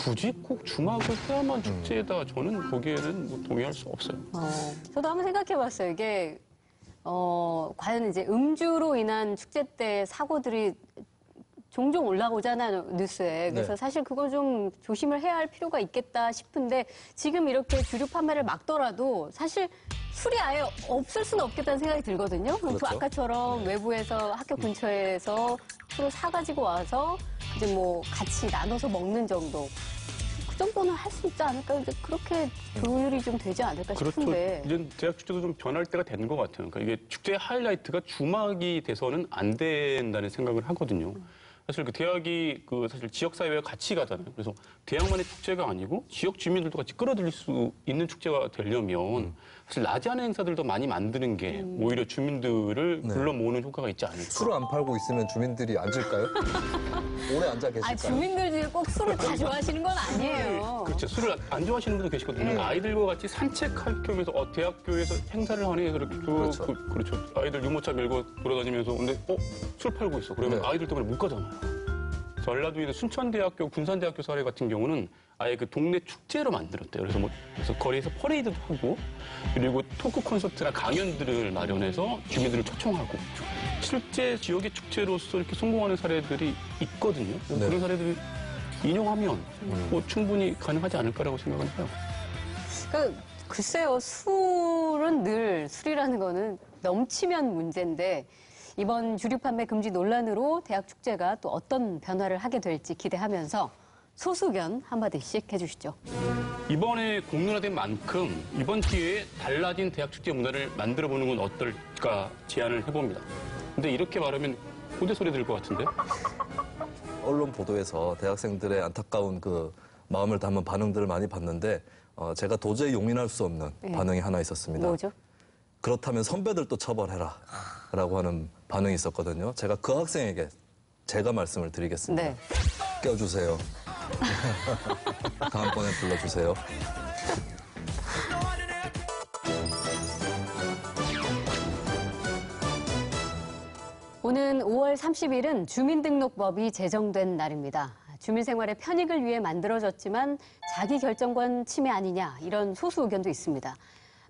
굳이 꼭 주막을 해야만 축제다 저는 보기에는 뭐 동의할 수 없어요. 저도 한번 생각해봤어요. 이게 과연 이제 음주로 인한 축제 때 사고들이 종종 올라오잖아요, 뉴스에. 그래서 네. 사실 그거 좀 조심을 해야 할 필요가 있겠다 싶은데 지금 이렇게 주류 판매를 막더라도 사실 술이 아예 없을 수는 없겠다는 생각이 들거든요. 그럼 그렇죠. 아까처럼 외부에서 학교 근처에서 술을 사가지고 와서 이제 뭐 같이 나눠서 먹는 정도. 그 정도는 할 수 있지 않을까? 이제 그렇게 조율이 좀 되지 않을까 싶은데. 그렇죠. 이제 대학 축제도 좀 변할 때가 된 것 같아요. 그러니까 이게 축제의 하이라이트가 주막이 돼서는 안 된다는 생각을 하거든요. 사실 그 대학이 그 사실 지역 사회와 같이 가잖아요. 그래서 대학만의 축제가 아니고 지역 주민들도 같이 끌어들일 수 있는 축제가 되려면 사실 낮에 하는 행사들도 많이 만드는 게 오히려 주민들을 불러 모으는 효과가 있지 않을까. 술을 안 팔고 있으면 주민들이 앉을까요? 오래 앉아 계실까요? 주민들이 꼭 술을 다 좋아하시는 건 아니에요. 그렇죠. 술을 안 좋아하시는 분도 계시거든요. 네. 아이들과 같이 산책할 겸해서 대학교에서 행사를 하네 해서 이렇게 쭉 그렇죠. 아이들 유모차 밀고 돌아다니면서 근데 술 팔고 있어. 그러면 아이들 때문에 못 가잖아요. 전라도에 있는 순천대학교, 군산대학교 사례 같은 경우는 아예 그 동네 축제로 만들었대요. 그래서 거리에서 퍼레이드도 하고 그리고 토크 콘서트나 강연들을 마련해서 주민들을 초청하고 실제 지역의 축제로서 이렇게 성공하는 사례들이 있거든요. 그런 사례들이 인용하면 뭐 충분히 가능하지 않을까라고 생각은 해요. 그러니까 글쎄요, 술은 늘 술이라는 거는 넘치면 문제인데 이번 주류 판매 금지 논란으로 대학 축제가 또 어떤 변화를 하게 될지 기대하면서 소수견 한마디씩 해주시죠. 이번에 공론화된 만큼 이번 기회에 달라진 대학 축제 문화를 만들어보는 건 어떨까 제안을 해봅니다. 근데 이렇게 말하면 고대 소리 들 것 같은데? 언론 보도에서 대학생들의 안타까운 그 마음을 담은 반응들을 많이 봤는데 제가 도저히 용인할 수 없는 반응이 하나 있었습니다. 뭐죠? 그렇다면 선배들도 처벌해라 라고 하는 반응이 있었거든요. 제가 그 학생에게 제가 말씀을 드리겠습니다. 네. 껴주세요. 다음번에 불러주세요. 오는 5월 30일은 주민등록법이 제정된 날입니다. 주민생활의 편익을 위해 만들어졌지만 자기 결정권 침해 아니냐 이런 소수 의견도 있습니다.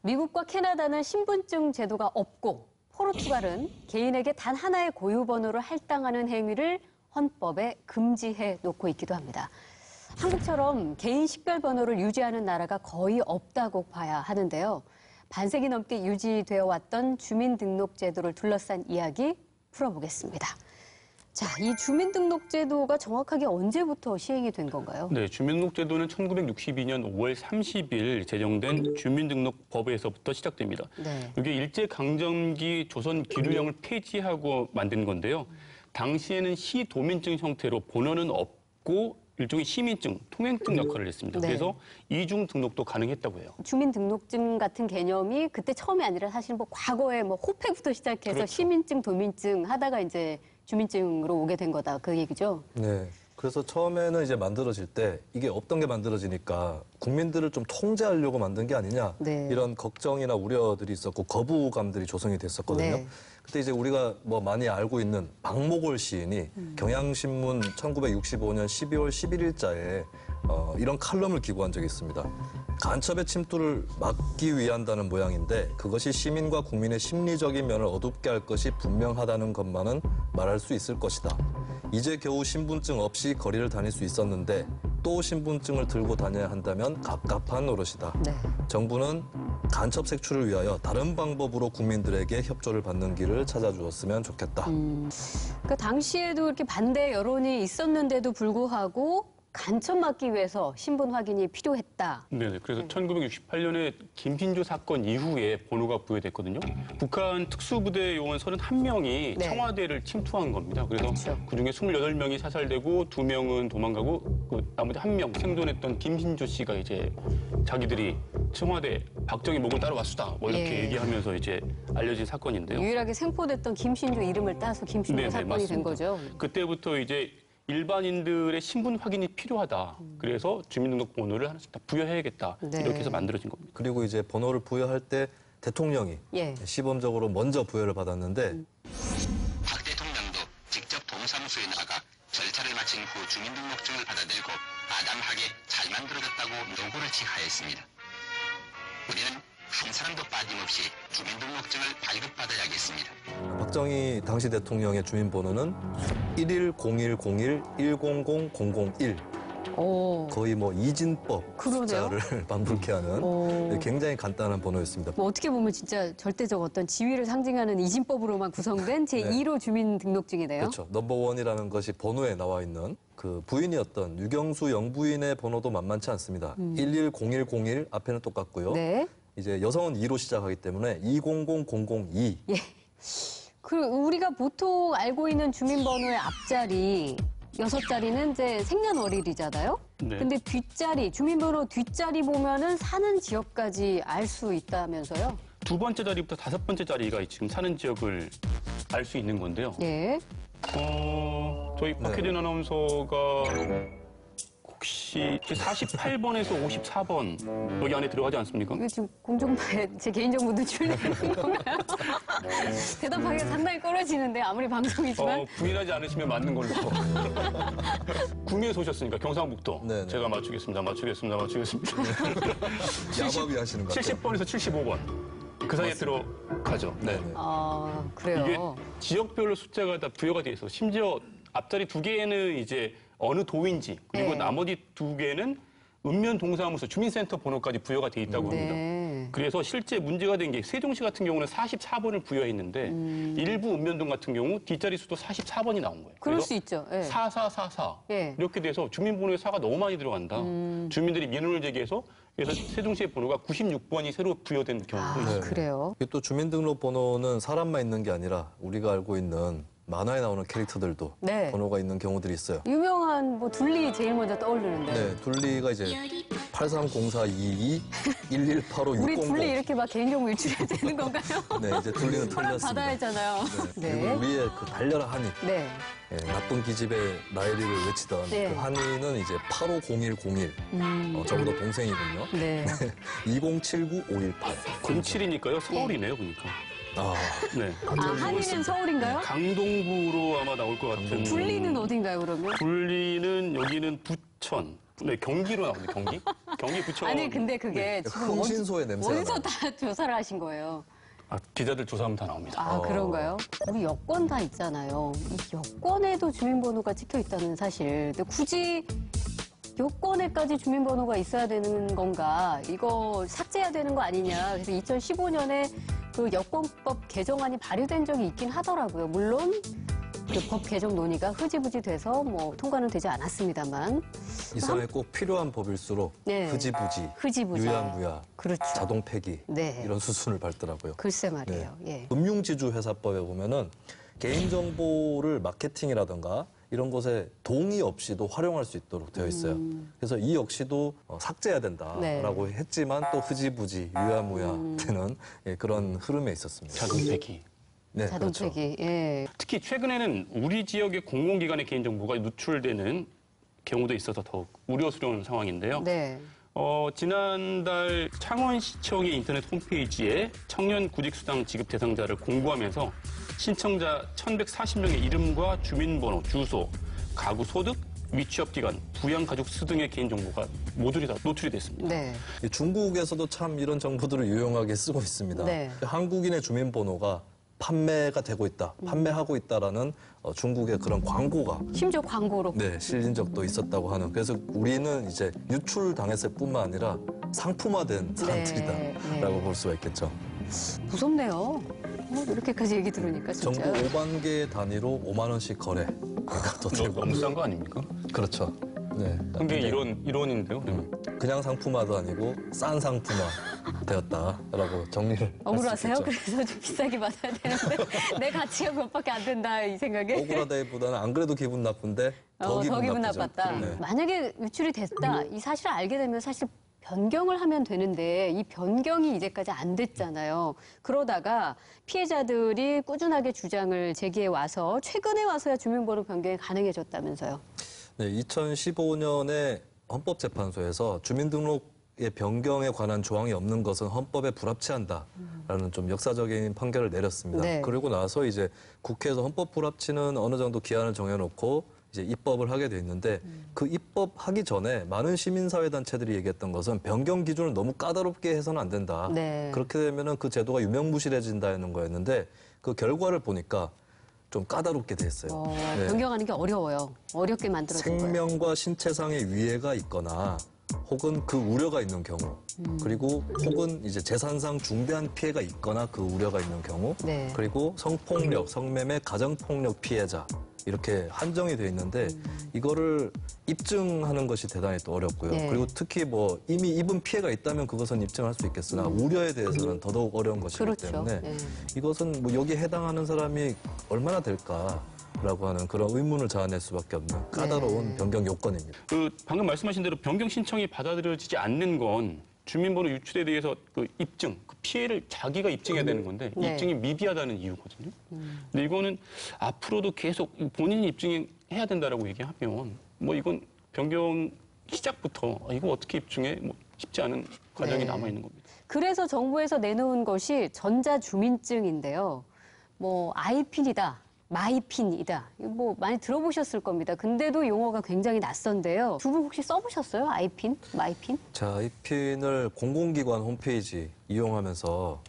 미국과 캐나다는 신분증 제도가 없고 포르투갈은 개인에게 단 하나의 고유번호를 할당하는 행위를 헌법에 금지해 놓고 있기도 합니다. 한국처럼 개인 식별번호를 유지하는 나라가 거의 없다고 봐야 하는데요. 반세기 넘게 유지되어 왔던 주민등록제도를 둘러싼 이야기 풀어보겠습니다. 자, 이 주민등록제도가 정확하게 언제부터 시행이 된 건가요? 네, 주민등록제도는 1962년 5월 30일 제정된 주민등록법에서부터 시작됩니다. 네. 이게 일제강점기 조선 기류령을 폐지하고 만든 건데요. 당시에는 시도민증 형태로 번호는 없고 일종의 시민증, 통행증 역할을 했습니다. 네. 그래서 이중 등록도 가능했다고 해요. 주민등록증 같은 개념이 그때 처음이 아니라 사실 뭐 과거에 뭐 호패부터 시작해서 그렇죠. 시민증, 도민증 하다가 이제 주민증으로 오게 된 거다. 그 얘기죠. 네. 그래서 처음에는 이제 만들어질 때 이게 없던 게 만들어지니까 국민들을 좀 통제하려고 만든 게 아니냐 네. 이런 걱정이나 우려들이 있었고 거부감들이 조성이 됐었거든요. 네. 그때 이제 우리가 뭐 많이 알고 있는 박목월 시인이 경향신문 1965년 12월 11일자에 이런 칼럼을 기고한 적이 있습니다. 간첩의 침투를 막기 위한다는 모양인데 그것이 시민과 국민의 심리적인 면을 어둡게 할 것이 분명하다는 것만은 말할 수 있을 것이다. 이제 겨우 신분증 없이 거리를 다닐 수 있었는데 또 신분증을 들고 다녀야 한다면 갑갑한 노릇이다. 네. 정부는 간첩 색출을 위하여 다른 방법으로 국민들에게 협조를 받는 길을 찾아주었으면 좋겠다. 그러니까 당시에도 이렇게 반대 여론이 있었는데도 불구하고 간첩 막기 위해서 신분 확인이 필요했다. 네, 그래서 1968년에 김신조 사건 이후에 번호가 부여됐거든요. 북한 특수부대 요원 31명이 네. 청와대를 침투한 겁니다. 그래서 그렇죠. 그중에 28명이 사살되고 2명은 도망가고 그 나머지 1명 생존했던 김신조 씨가 이제 자기들이 청와대 박정희 목을 따라왔수다 뭐 이렇게 예. 얘기하면서 이제 알려진 사건인데요. 유일하게 생포됐던 김신조 이름을 따서 김신조 네네, 사건이 맞습니다. 된 거죠. 그때부터 이제 일반인들의 신분 확인이 필요하다. 그래서 주민등록번호를 하나씩 다 부여해야겠다. 네. 이렇게 해서 만들어진 겁니다. 그리고 이제 번호를 부여할 때 대통령이 예. 시범적으로 먼저 부여를 받았는데 박 대통령도 직접 동사무소에 나가 절차를 마친 후 주민등록증을 받아들고 아담하게 잘 만들어졌다고 노고를 칭하였습니다. 우리는 한 사람도 빠짐없이 주민등록증을 발급받아야겠습니다. 박정희 당시 대통령의 주민번호는 110101100001 거의 뭐 이진법 그러네요. 숫자를 반복해 하는 굉장히 간단한 번호였습니다. 뭐 어떻게 보면 진짜 절대적 어떤 지위를 상징하는 이진법으로만 구성된 제2로 주민등록증이네요. 그렇죠. 넘버원이라는 것이 번호에 나와 있는 그 부인이었던 유경수 영부인의 번호도 만만치 않습니다. 110101 앞에는 똑같고요. 네. 이제 여성은 2로 시작하기 때문에 200002. 예. 그 우리가 보통 알고 있는 주민번호의 앞자리 6자리는 이제 생년월일이잖아요. 네. 근데 뒷자리, 주민번호 뒷자리 보면은 사는 지역까지 알 수 있다면서요? 두 번째 자리부터 다섯 번째 자리가 지금 사는 지역을 알 수 있는 건데요. 네. 저희 박혜진 아나운서가 혹시 48번에서 54번 여기 안에 들어가지 않습니까? 이거 지금 공정부에 제 개인정보 누출되는 건가요? 대답하기가 상당히 꺼려지는데 아무리 방송이지만. 부인하지 않으시면 맞는 걸로. 구미에서 오셨으니까 경상북도. 네네. 제가 맞추겠습니다. 맞추겠습니다. 야바위 하시는 것 같아요. 70번에서 75번. 그 사이에 들어가죠. 네. 아, 그래요? 이게 지역별로 숫자가 다 부여가 돼 있어서 심지어 앞자리 두 개는 이제 어느 도인지 그리고 네. 나머지 두 개는 읍면 동사무소 주민센터 번호까지 부여가 돼 있다고 합니다. 네. 그래서 실제 문제가 된 게 세종시 같은 경우는 44번을 부여했는데 일부 읍면동 같은 경우 뒷자리 수도 44번이 나온 거예요. 그럴 그래서 수 있죠. 예. 4444 예. 이렇게 돼서 주민번호에 4가 너무 많이 들어간다. 주민들이 민원을 제기해서 그래서 세종시의 번호가 96번이 새로 부여된 경우도 있어요. 그래요? 이게 또 주민등록번호는 사람만 있는 게 아니라 우리가 알고 있는 만화에 나오는 캐릭터들도 네. 번호가 있는 경우들이 있어요. 유명한 뭐 둘리 제일 먼저 떠오르는데. 네, 둘리가 이제 830422 1185 우리 600. 둘리 이렇게 막 개인정보 유출해야 되는 건가요? 네, 이제 둘리는 허락 틀렸습니다. 받아야 하잖아요. 네. 네. 그리고 우리의 그 달려라 한이. 네. 예, 나쁜 기집애 나혜리를 외치던 네. 그 한이는 이제 850101. 저보다 동생이군요. 네. 2079518. 07이니까요. 서울이네요, 그러니까. 아, 네. 아, 한이는 서울인가요? 강동구로 아마 나올 것 같은. 둘리는 어딘가요, 그러면? 둘리는 여기는 부천. 네, 경기로 나오는데 경기? 경기부처. 아니 근데 그게 지금 흥신소의 냄새가 어디서 다 조사를 하신 거예요? 기자들 조사하면 다 나옵니다. 아 그런가요? 우리 여권 다 있잖아요. 이 여권에도 주민번호가 찍혀 있다는 사실. 근데 굳이 여권에까지 주민번호가 있어야 되는 건가? 이거 삭제해야 되는 거 아니냐? 그래서 2015년에 그 여권법 개정안이 발의된 적이 있긴 하더라고요. 물론 그 법 개정 논의가 흐지부지 돼서 뭐 통과는 되지 않았습니다만. 이 사회에 꼭 필요한 법일수록 네. 흐지부지, 흐지부지. 유야무야, 그렇죠. 자동 폐기 네. 이런 수순을 밟더라고요. 글쎄 말이에요. 예. 금융지주회사법에 보면은 개인정보를 마케팅이라든가 이런 곳에 동의 없이도 활용할 수 있도록 되어 있어요. 그래서 이 역시도 삭제해야 된다라고 했지만 또 흐지부지, 유야무야 되는 그런 흐름에 있었습니다. 자동 폐기. 네, 자동 그렇죠. 폐기. 예. 특히 최근에는 우리 지역의 공공기관의 개인정보가 누출되는 경우도 있어서 더욱 우려스러운 상황인데요. 네. 지난달 창원시청의 인터넷 홈페이지에 청년 구직수당 지급 대상자를 공고하면서 신청자 1,140명의 이름과 주민번호, 주소, 가구 소득, 미취업기간, 부양가족 수 등의 개인정보가 모조리 다 노출이 됐습니다. 네. 중국에서도 참 이런 정보들을 유용하게 쓰고 있습니다. 네. 한국인의 주민번호가 판매가 되고 있다, 판매하고 있다라는 중국의 그런 광고가 심지어 광고로. 네, 실린 적도 있었다고 하는. 그래서 우리는 이제 유출당했을 뿐만 아니라 상품화된 사람들이다라고 볼 수가 있겠죠. 무섭네요. 이렇게까지 얘기 들으니까 진짜. 정부 5만개 단위로 5만 원씩 거래. 너무 싼 거 아닙니까? 그렇죠. 네. 근데 이론인데요, 그러면. 그냥 상품화도 아니고 싼 상품화 되었다라고 정리를 억울하세요? 할 수 있겠죠. 그래서 좀 비싸게 받아야 되는데 내 가치가 그것밖에 안 된다 이 생각에. 억울하다기보다는 안 그래도 기분 나쁜데 더 기분 나쁘죠. 나빴다. 네. 만약에 유출이 됐다 이 사실을 알게 되면 사실 변경을 하면 되는데 이 변경이 이제까지 안 됐잖아요. 그러다가 피해자들이 꾸준하게 주장을 제기해 와서 최근에 와서야 주민번호 변경이 가능해졌다면서요. 네, 2015년에 헌법재판소에서 주민등록의 변경에 관한 조항이 없는 것은 헌법에 불합치한다라는 좀 역사적인 판결을 내렸습니다. 네. 그리고 나서 이제 국회에서 헌법 불합치는 어느 정도 기한을 정해놓고 이제 입법을 하게 돼 있는데 그 입법하기 전에 많은 시민사회단체들이 얘기했던 것은 변경 기준을 너무 까다롭게 해서는 안 된다. 네. 그렇게 되면은 그 제도가 유명무실해진다는 거였는데 그 결과를 보니까 좀 까다롭게 됐어요. 네. 변경하는 게 어려워요. 어렵게 만들어진 거예요. 생명과 신체상의 위해가 있거나 혹은 그 우려가 있는 경우 그리고 혹은 이제 재산상 중대한 피해가 있거나 그 우려가 있는 경우 네. 그리고 성폭력, 성매매, 가정폭력 피해자 이렇게 한정이 돼 있는데 이거를 입증하는 것이 대단히 또 어렵고요. 네. 그리고 특히 뭐 이미 입은 피해가 있다면 그것은 입증할 수 있겠으나 우려에 대해서는 더더욱 어려운 것이기 그렇죠. 때문에 네. 이것은 뭐 여기에 해당하는 사람이 얼마나 될까라고 하는 그런 의문을 자아낼 수밖에 없는 까다로운 네. 변경 요건입니다. 방금 말씀하신 대로 변경 신청이 받아들여지지 않는 건 주민번호 유출에 대해서 그 입증, 그 피해를 자기가 입증해야 되는 건데 네. 입증이 미비하다는 이유거든요. 근데 이거는 앞으로도 계속 본인이 입증해야 된다라고 얘기하면 뭐 이건 변경 시작부터 이거 어떻게 입증해? 뭐 쉽지 않은 과정이 네. 남아 있는 겁니다. 그래서 정부에서 내놓은 것이 전자주민증인데요. 뭐 아이핀이다. 마이핀이다. 이거 뭐 많이 들어보셨을 겁니다. 근데도 용어가 굉장히 낯선데요. 두 분 혹시 써보셨어요? 아이핀? 마이핀? 자, 이 핀을 공공기관 홈페이지 이용하면서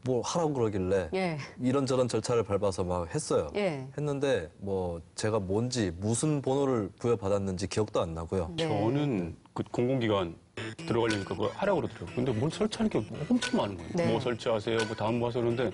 뭐 하라고 그러길래 예. 이런저런 절차를 밟아서 막 했어요. 예. 했는데 뭐 제가 뭔지 무슨 번호를 부여받았는지 기억도 안 나고요. 네. 저는 그 공공기관 들어가려니까 그거 하라고 그러더라고요. 근데 뭘 설치하는 게 엄청 많은 거예요. 네. 뭐 설치하세요, 뭐 다음 뭐 하세요 그러는데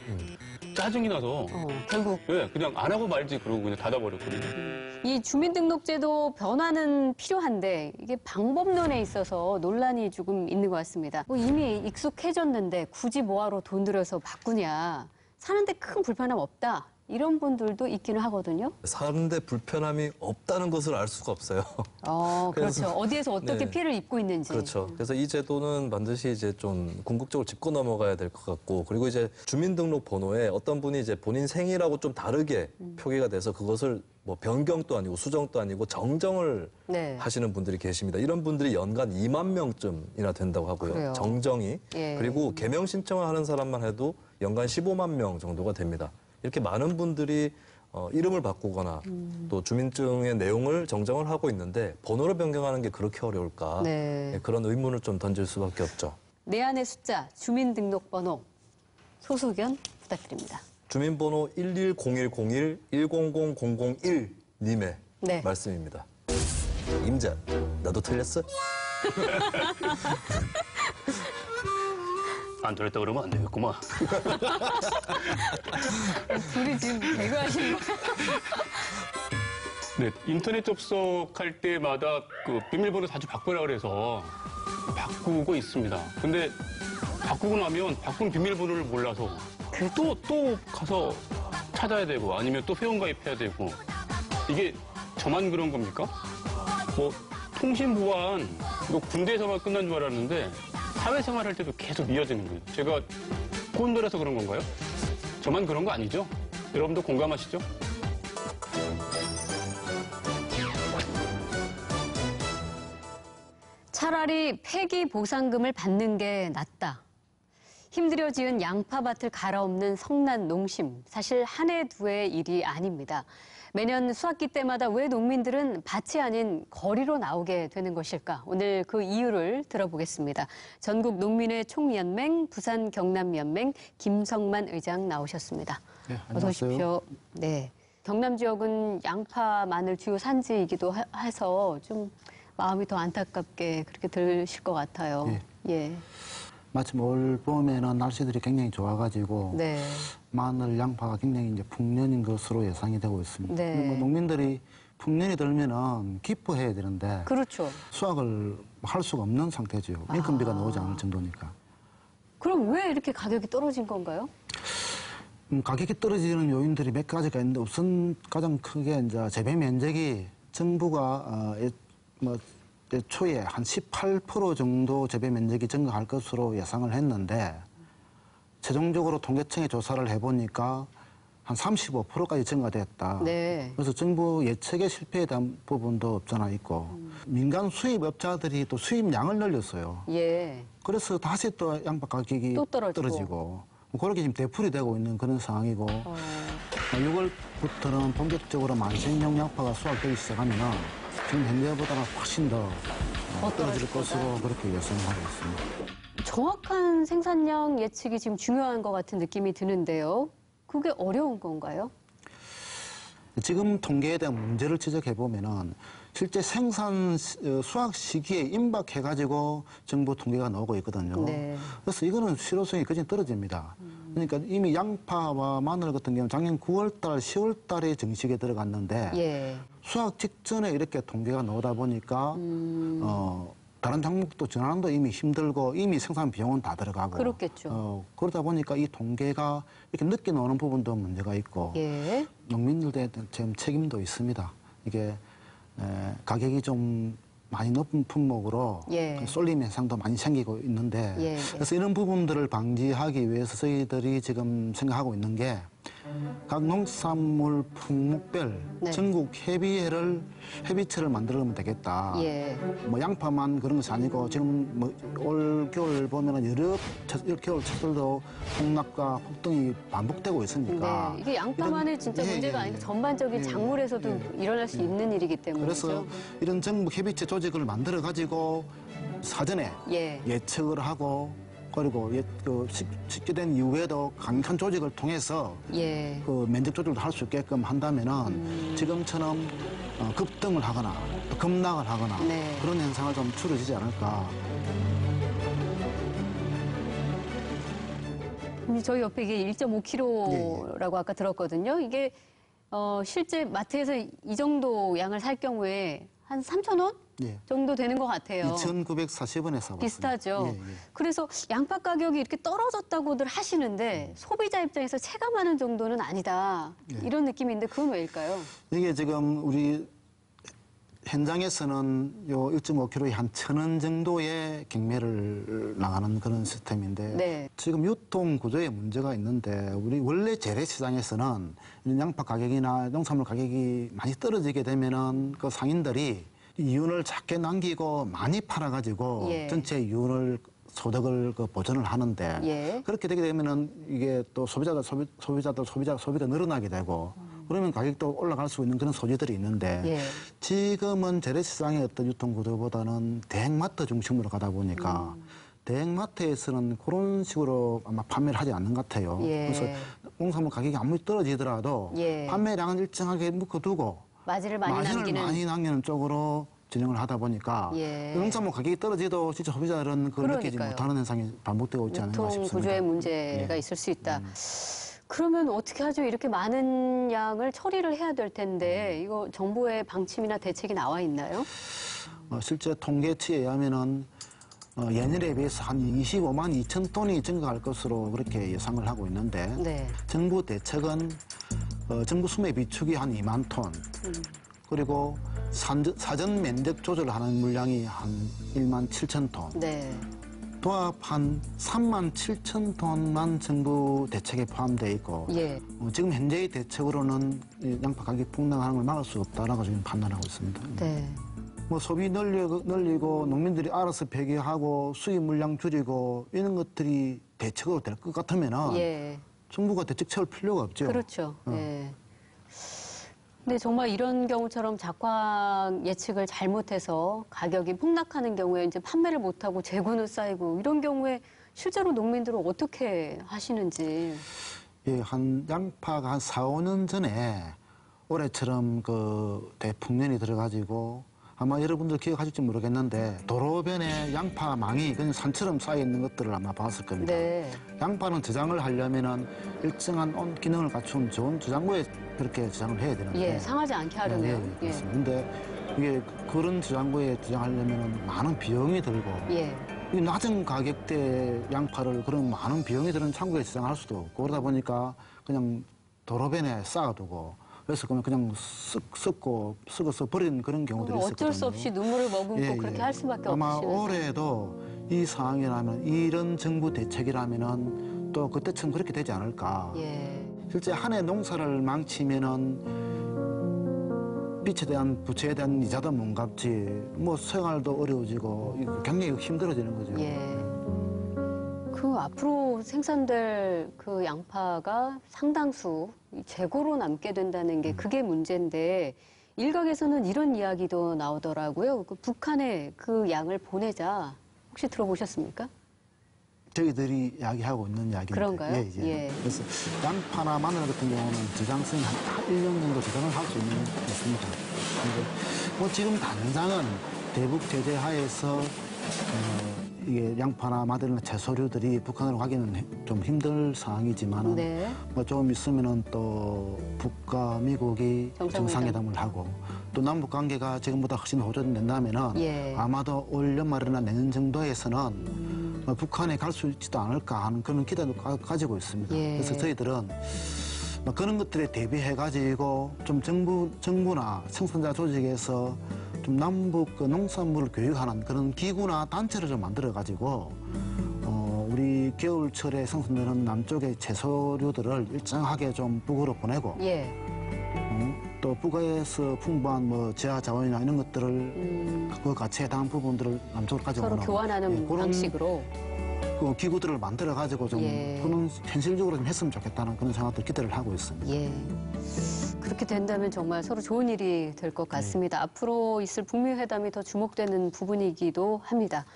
짜증이 나서 결국 예, 그냥 안 하고 말지 그러고 그냥 닫아버렸거든요. 이 주민등록제도 변화는 필요한데 이게 방법론에 있어서 논란이 조금 있는 것 같습니다. 뭐 이미 익숙해졌는데 굳이 뭐하러 돈 들여서 바꾸냐. 사는데 큰 불편함 없다. 이런 분들도 있기는 하거든요. 사는데 불편함이 없다는 것을 알 수가 없어요. 그렇죠. 그래서- 어디에서 어떻게 네. 피해를 입고 있는지. 그렇죠. 그래서 이 제도는 반드시 이제 좀 궁극적으로 짚고 넘어가야 될 것 같고, 그리고 이제 주민등록 번호에 어떤 분이 이제 본인 생일하고 좀 다르게 표기가 돼서 그것을 뭐 변경도 아니고 수정도 아니고 정정을 네. 하시는 분들이 계십니다. 이런 분들이 연간 2만 명쯤이나 된다고 하고요. 그래요. 정정이. 예. 그리고 개명 신청을 하는 사람만 해도 연간 15만 명 정도가 됩니다. 이렇게 많은 분들이 이름을 바꾸거나 또 주민증의 내용을 정정을 하고 있는데 번호를 변경하는 게 그렇게 어려울까? 네. 그런 의문을 좀 던질 수밖에 없죠. 내 안의 숫자, 주민등록번호, 소소견 부탁드립니다. 주민번호 110101100001님의 네. 말씀입니다. 임자, 나도 틀렸어? 안 들었다 그러면 안 되겠구만. 둘이 지금 배그하시는 거예요? 네, 인터넷 접속할 때마다 그 비밀번호 자주 바꾸라 그래서 바꾸고 있습니다. 근데 바꾸고 나면 바꾼 비밀번호를 몰라서 또 가서 찾아야 되고 아니면 또 회원가입해야 되고 이게 저만 그런 겁니까? 뭐 통신 보안 이거 군대에서만 끝난 줄 알았는데 사회생활 할 때도 계속 이어지는 거예요. 제가 꼰돌해서 그런 건가요? 저만 그런 거 아니죠? 여러분도 공감하시죠? 차라리 폐기 보상금을 받는 게 낫다. 힘들여 지은 양파밭을 갈아엎는 성난 농심. 사실 한 해 두 해의 일이 아닙니다. 매년 수확기 때마다 왜 농민들은 밭이 아닌 거리로 나오게 되는 것일까? 오늘 그 이유를 들어보겠습니다. 전국 농민의 총연맹, 부산 경남연맹 김성만 의장 나오셨습니다. 네, 어서 오십시오. 네, 경남 지역은 양파, 마늘 주요 산지이기도 해서 좀 마음이 더 안타깝게 그렇게 들으실 것 같아요. 예. 마침 올 봄에는 날씨들이 굉장히 좋아가지고 네. 마늘, 양파가 굉장히 이제 풍년인 것으로 예상이 되고 있습니다. 네. 뭐 농민들이 풍년이 들면은 기뻐해야 되는데 그렇죠. 수확을 할 수가 없는 상태죠. 인건비가 나오지 않을 정도니까. 그럼 왜 이렇게 가격이 떨어진 건가요? 가격이 떨어지는 요인들이 몇 가지가 있는데 우선 가장 크게 이제 재배 면적이 정부가 애초에 한 18% 정도 재배 면적이 증가할 것으로 예상을 했는데 최종적으로 통계청에 조사를 해보니까 한 35%까지 증가됐다. 네. 그래서 정부 예측에 실패에 대한 부분도 없잖아 있고 민간 수입업자들이 또 수입량을 늘렸어요. 예. 그래서 다시 또 양파 가격이 또 떨어지고 그렇게 지금 되풀이 되고 있는 그런 상황이고 6월부터는 본격적으로 만생용 양파가 수확되기 시작하면은 지금 현재보다는 훨씬 더 떨어질 것으로 그렇게 예상하고 있습니다. 정확한 생산량 예측이 지금 중요한 것 같은 느낌이 드는데요. 그게 어려운 건가요? 지금 통계에 대한 문제를 지적해보면은 실제 생산 수확 시기에 임박해가지고 정부 통계가 나오고 있거든요. 네. 그래서 이거는 실효성이 굉장히 떨어집니다. 그러니까 이미 양파와 마늘 같은 경우는 작년 9월달, 10월달에 정식에 들어갔는데 예. 수확 직전에 이렇게 통계가 나오다 보니까 다른 작물도 전환도 이미 힘들고 이미 생산 비용은 다 들어가고 그렇겠죠. 그러다 보니까 이 통계가 이렇게 늦게 나오는 부분도 문제가 있고 예. 농민들에 대한 지금 책임도 있습니다. 이게 가격이 좀 많이 높은 품목으로 예. 쏠림 현상도 많이 생기고 있는데 예. 그래서 이런 부분들을 방지하기 위해서 저희들이 지금 생각하고 있는 게 각 농산물 품목별 네. 전국 협의체를 만들면 되겠다. 예. 뭐 양파만 그런 것이 아니고 지금 뭐 올 겨울 보면은 여러 겨울 철들도 폭락과 폭등이 반복되고 있으니까. 네. 이게 양파만의 진짜 문제가 아니고 전반적인 작물에서도 일어날 수 있는 일이기 때문이죠. 그래서 이런 전국 협의체 조직을 만들어 가지고 사전에 예측을 하고 그리고 쉽게 된 이후에도 강력한 조직을 통해서 그 면적 조절도 할 수 있게끔 한다면은 지금처럼 급등을 하거나 또 급락을 하거나 그런 현상을 좀 줄여지지 않을까. 저희 옆에 이게 1.5kg라고 아까 들었거든요. 이게 실제 마트에서 이 정도 양을 살 경우에 한 3,000원? 정도 되는 것 같아요. 2,940원에 사봤습니다. 비슷하죠. 그래서 양파 가격이 이렇게 떨어졌다고들 하시는데 소비자 입장에서 체감하는 정도는 아니다. 이런 느낌인데 그건 왜일까요? 이게 지금 우리 현장에서는 요 1.5kg에 한 1,000원 정도의 경매를 나가는 그런 시스템인데 지금 유통 구조에 문제가 있는데 우리 원래 재래시장에서는 이런 양파 가격이나 농산물 가격이 많이 떨어지게 되면은 그 상인들이 이윤을 작게 남기고 많이 팔아가지고 전체 이윤을 소득을 보전을 하는데 그렇게 되게 되면은 이게 또 소비가 늘어나게 되고 그러면 가격도 올라갈 수 있는 그런 소지들이 있는데 예. 지금은 재래시장의 어떤 유통구도보다는 대형마트 중심으로 가다 보니까 대형마트에서는 그런 식으로 아마 판매를 하지 않는 것 같아요. 예. 그래서 농산물 가격이 아무리 떨어지더라도 예. 판매량은 일정하게 묶어두고 마진을 많이 남기는 쪽으로 진행을 하다 보니까 예. 농산물 가격이 떨어지도 진짜 소비자들은 그걸 느끼지 못하는 현상이 반복되고 있지 않은가 싶습니다. 유통 구조의 문제가 있을 수 있다. 그러면 어떻게 하죠? 이렇게 많은 양을 처리를 해야 될 텐데 이거 정부의 방침이나 대책이 나와 있나요? 실제 통계치에 의하면은 예년에 비해서 한 25만 2천 톤이 증가할 것으로 그렇게 예상을 하고 있는데 네. 정부 대책은 정부 수매 비축이 한 2만 톤 그리고 사전 면적 조절하는 물량이 한 1만 7천 톤 네. 도합 한 3만 7천 톤만 정부 대책에 포함되어 있고 예. 지금 현재의 대책으로는 이 양파 가격 폭락하는 걸 막을 수 없다라고 지금 판단하고 있습니다. 네. 뭐 소비 늘리고 농민들이 알아서 배기하고 수입 물량 줄이고 이런 것들이 대책으로 될 것 같으면은 예. 정부가 대책 세울 필요가 없죠. 그렇죠. 예. 근데 정말 이런 경우처럼 작황 예측을 잘못해서 가격이 폭락하는 경우에 이제 판매를 못하고 재고는 쌓이고 이런 경우에 실제로 농민들은 어떻게 하시는지. 예, 한 양파가 한 4, 5년 전에 올해처럼 그 대풍년이 들어가지고 아마 여러분들 기억하실지 모르겠는데 도로변에 양파망이 그냥 산처럼 쌓여 있는 것들을 아마 봤을 겁니다. 네. 양파는 저장을 하려면은 일정한 온 기능을 갖춘 좋은 저장고에 그렇게 저장을 해야 되는데. 예, 상하지 않게 하려면. 예, 그렇습니다. 근데 이게 그런 저장고에 저장하려면은 많은 비용이 들고. 예. 이 낮은 가격대 양파를 그런 많은 비용이 드는 창고에 저장할 수도 없고 그러다 보니까 그냥 도로변에 쌓아두고 그래서 그냥 썩어서 버리는 그런 경우들이 있었거든요. 어쩔 수 없이 눈물을 머금고 그렇게 할 수밖에 아마 없으시면서. 올해도 이 상황이라면 이런 정부 대책이라면은 또 그때처럼 그렇게 되지 않을까. 예. 실제 한 해 농사를 망치면은 빚에 대한 부채에 대한 이자도 못 갚지 뭐 생활도 어려워지고 굉장히 힘들어지는 거죠. 예. 그 앞으로 생산될 그 양파가 상당수 재고로 남게 된다는 게 그게 문제인데 일각에서는 이런 이야기도 나오더라고요. 그 북한에 그 양을 보내자. 혹시 들어보셨습니까? 저희들이 이야기하고 있는 이야기인데. 그런가요? 예, 예. 예. 그래서 양파나 마늘 같은 경우는 저장성이 한 1년 정도 저장을 할 수 있습니다. 근데 뭐 지금 당장은 대북 제재 하에서 이게 양파나 마늘이나 채소류들이 북한으로 가기는 좀 힘들 상황이지만은 네. 뭐 조금 있으면은 또 북과 미국이 정상회담을 하고 또 남북 관계가 지금보다 훨씬 호전된다면은 예. 아마도 올 연말이나 내년 정도에서는 북한에 갈 수 있지도 않을까 하는 그런 기대도 가지고 있습니다. 예. 그래서 저희들은 그런 것들에 대비해가지고 좀 정부나 생산자 조직에서 좀 남북 농산물을 교육하는 그런 기구나 단체를 좀 만들어가지고 우리 겨울철에 생산되는 남쪽의 채소류들을 일정하게 좀 북으로 보내고 예. 또 북에서 풍부한 뭐 지하 자원이나 이런 것들을 그 가치에 해당한 부분들을 남쪽으로 가져오는 서로 교환하는 그런 방식으로. 그 기구들을 만들어가지고 좀 예. 그런 현실적으로 좀 했으면 좋겠다는 그런 생각들 기대를 하고 있습니다. 예. 그렇게 된다면 정말 서로 좋은 일이 될 것 같습니다. 앞으로 있을 북미 회담이 더 주목되는 부분이기도 합니다.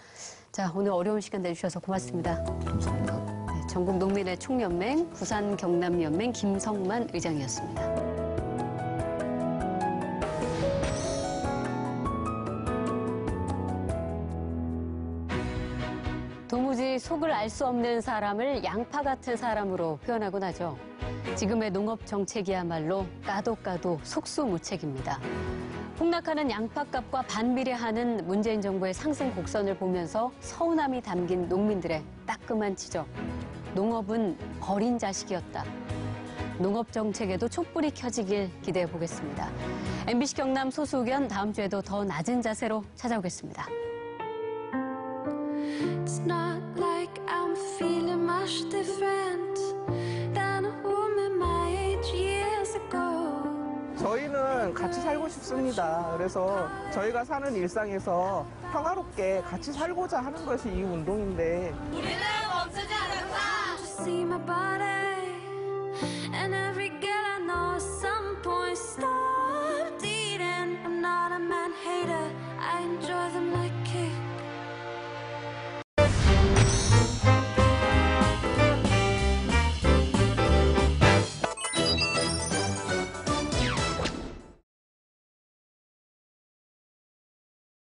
자, 오늘 어려운 시간 내주셔서 고맙습니다. 감사합니다. 네, 전국 농민의 총연맹 부산 경남연맹 김성만 의장이었습니다. 도무지 속을 알 수 없는 사람을 양파 같은 사람으로 표현하곤 하죠. 지금의 농업 정책이야말로 까도 속수무책입니다. 폭락하는 양파값과 반비례하는 문재인 정부의 상승 곡선을 보면서 서운함이 담긴 농민들의 따끔한 지적. 농업은 버린 자식이었다. 농업 정책에도 촛불이 켜지길 기대해 보겠습니다. MBC 경남 소수견 다음 주에도 더 낮은 자세로 찾아오겠습니다. It's not like I'm feeling much different than a woman my age years ago. 저희는 같이 살고 싶습니다. 그래서 저희가 사는 일상에서 평화롭게 같이 살고자 하는 것이 이 운동인데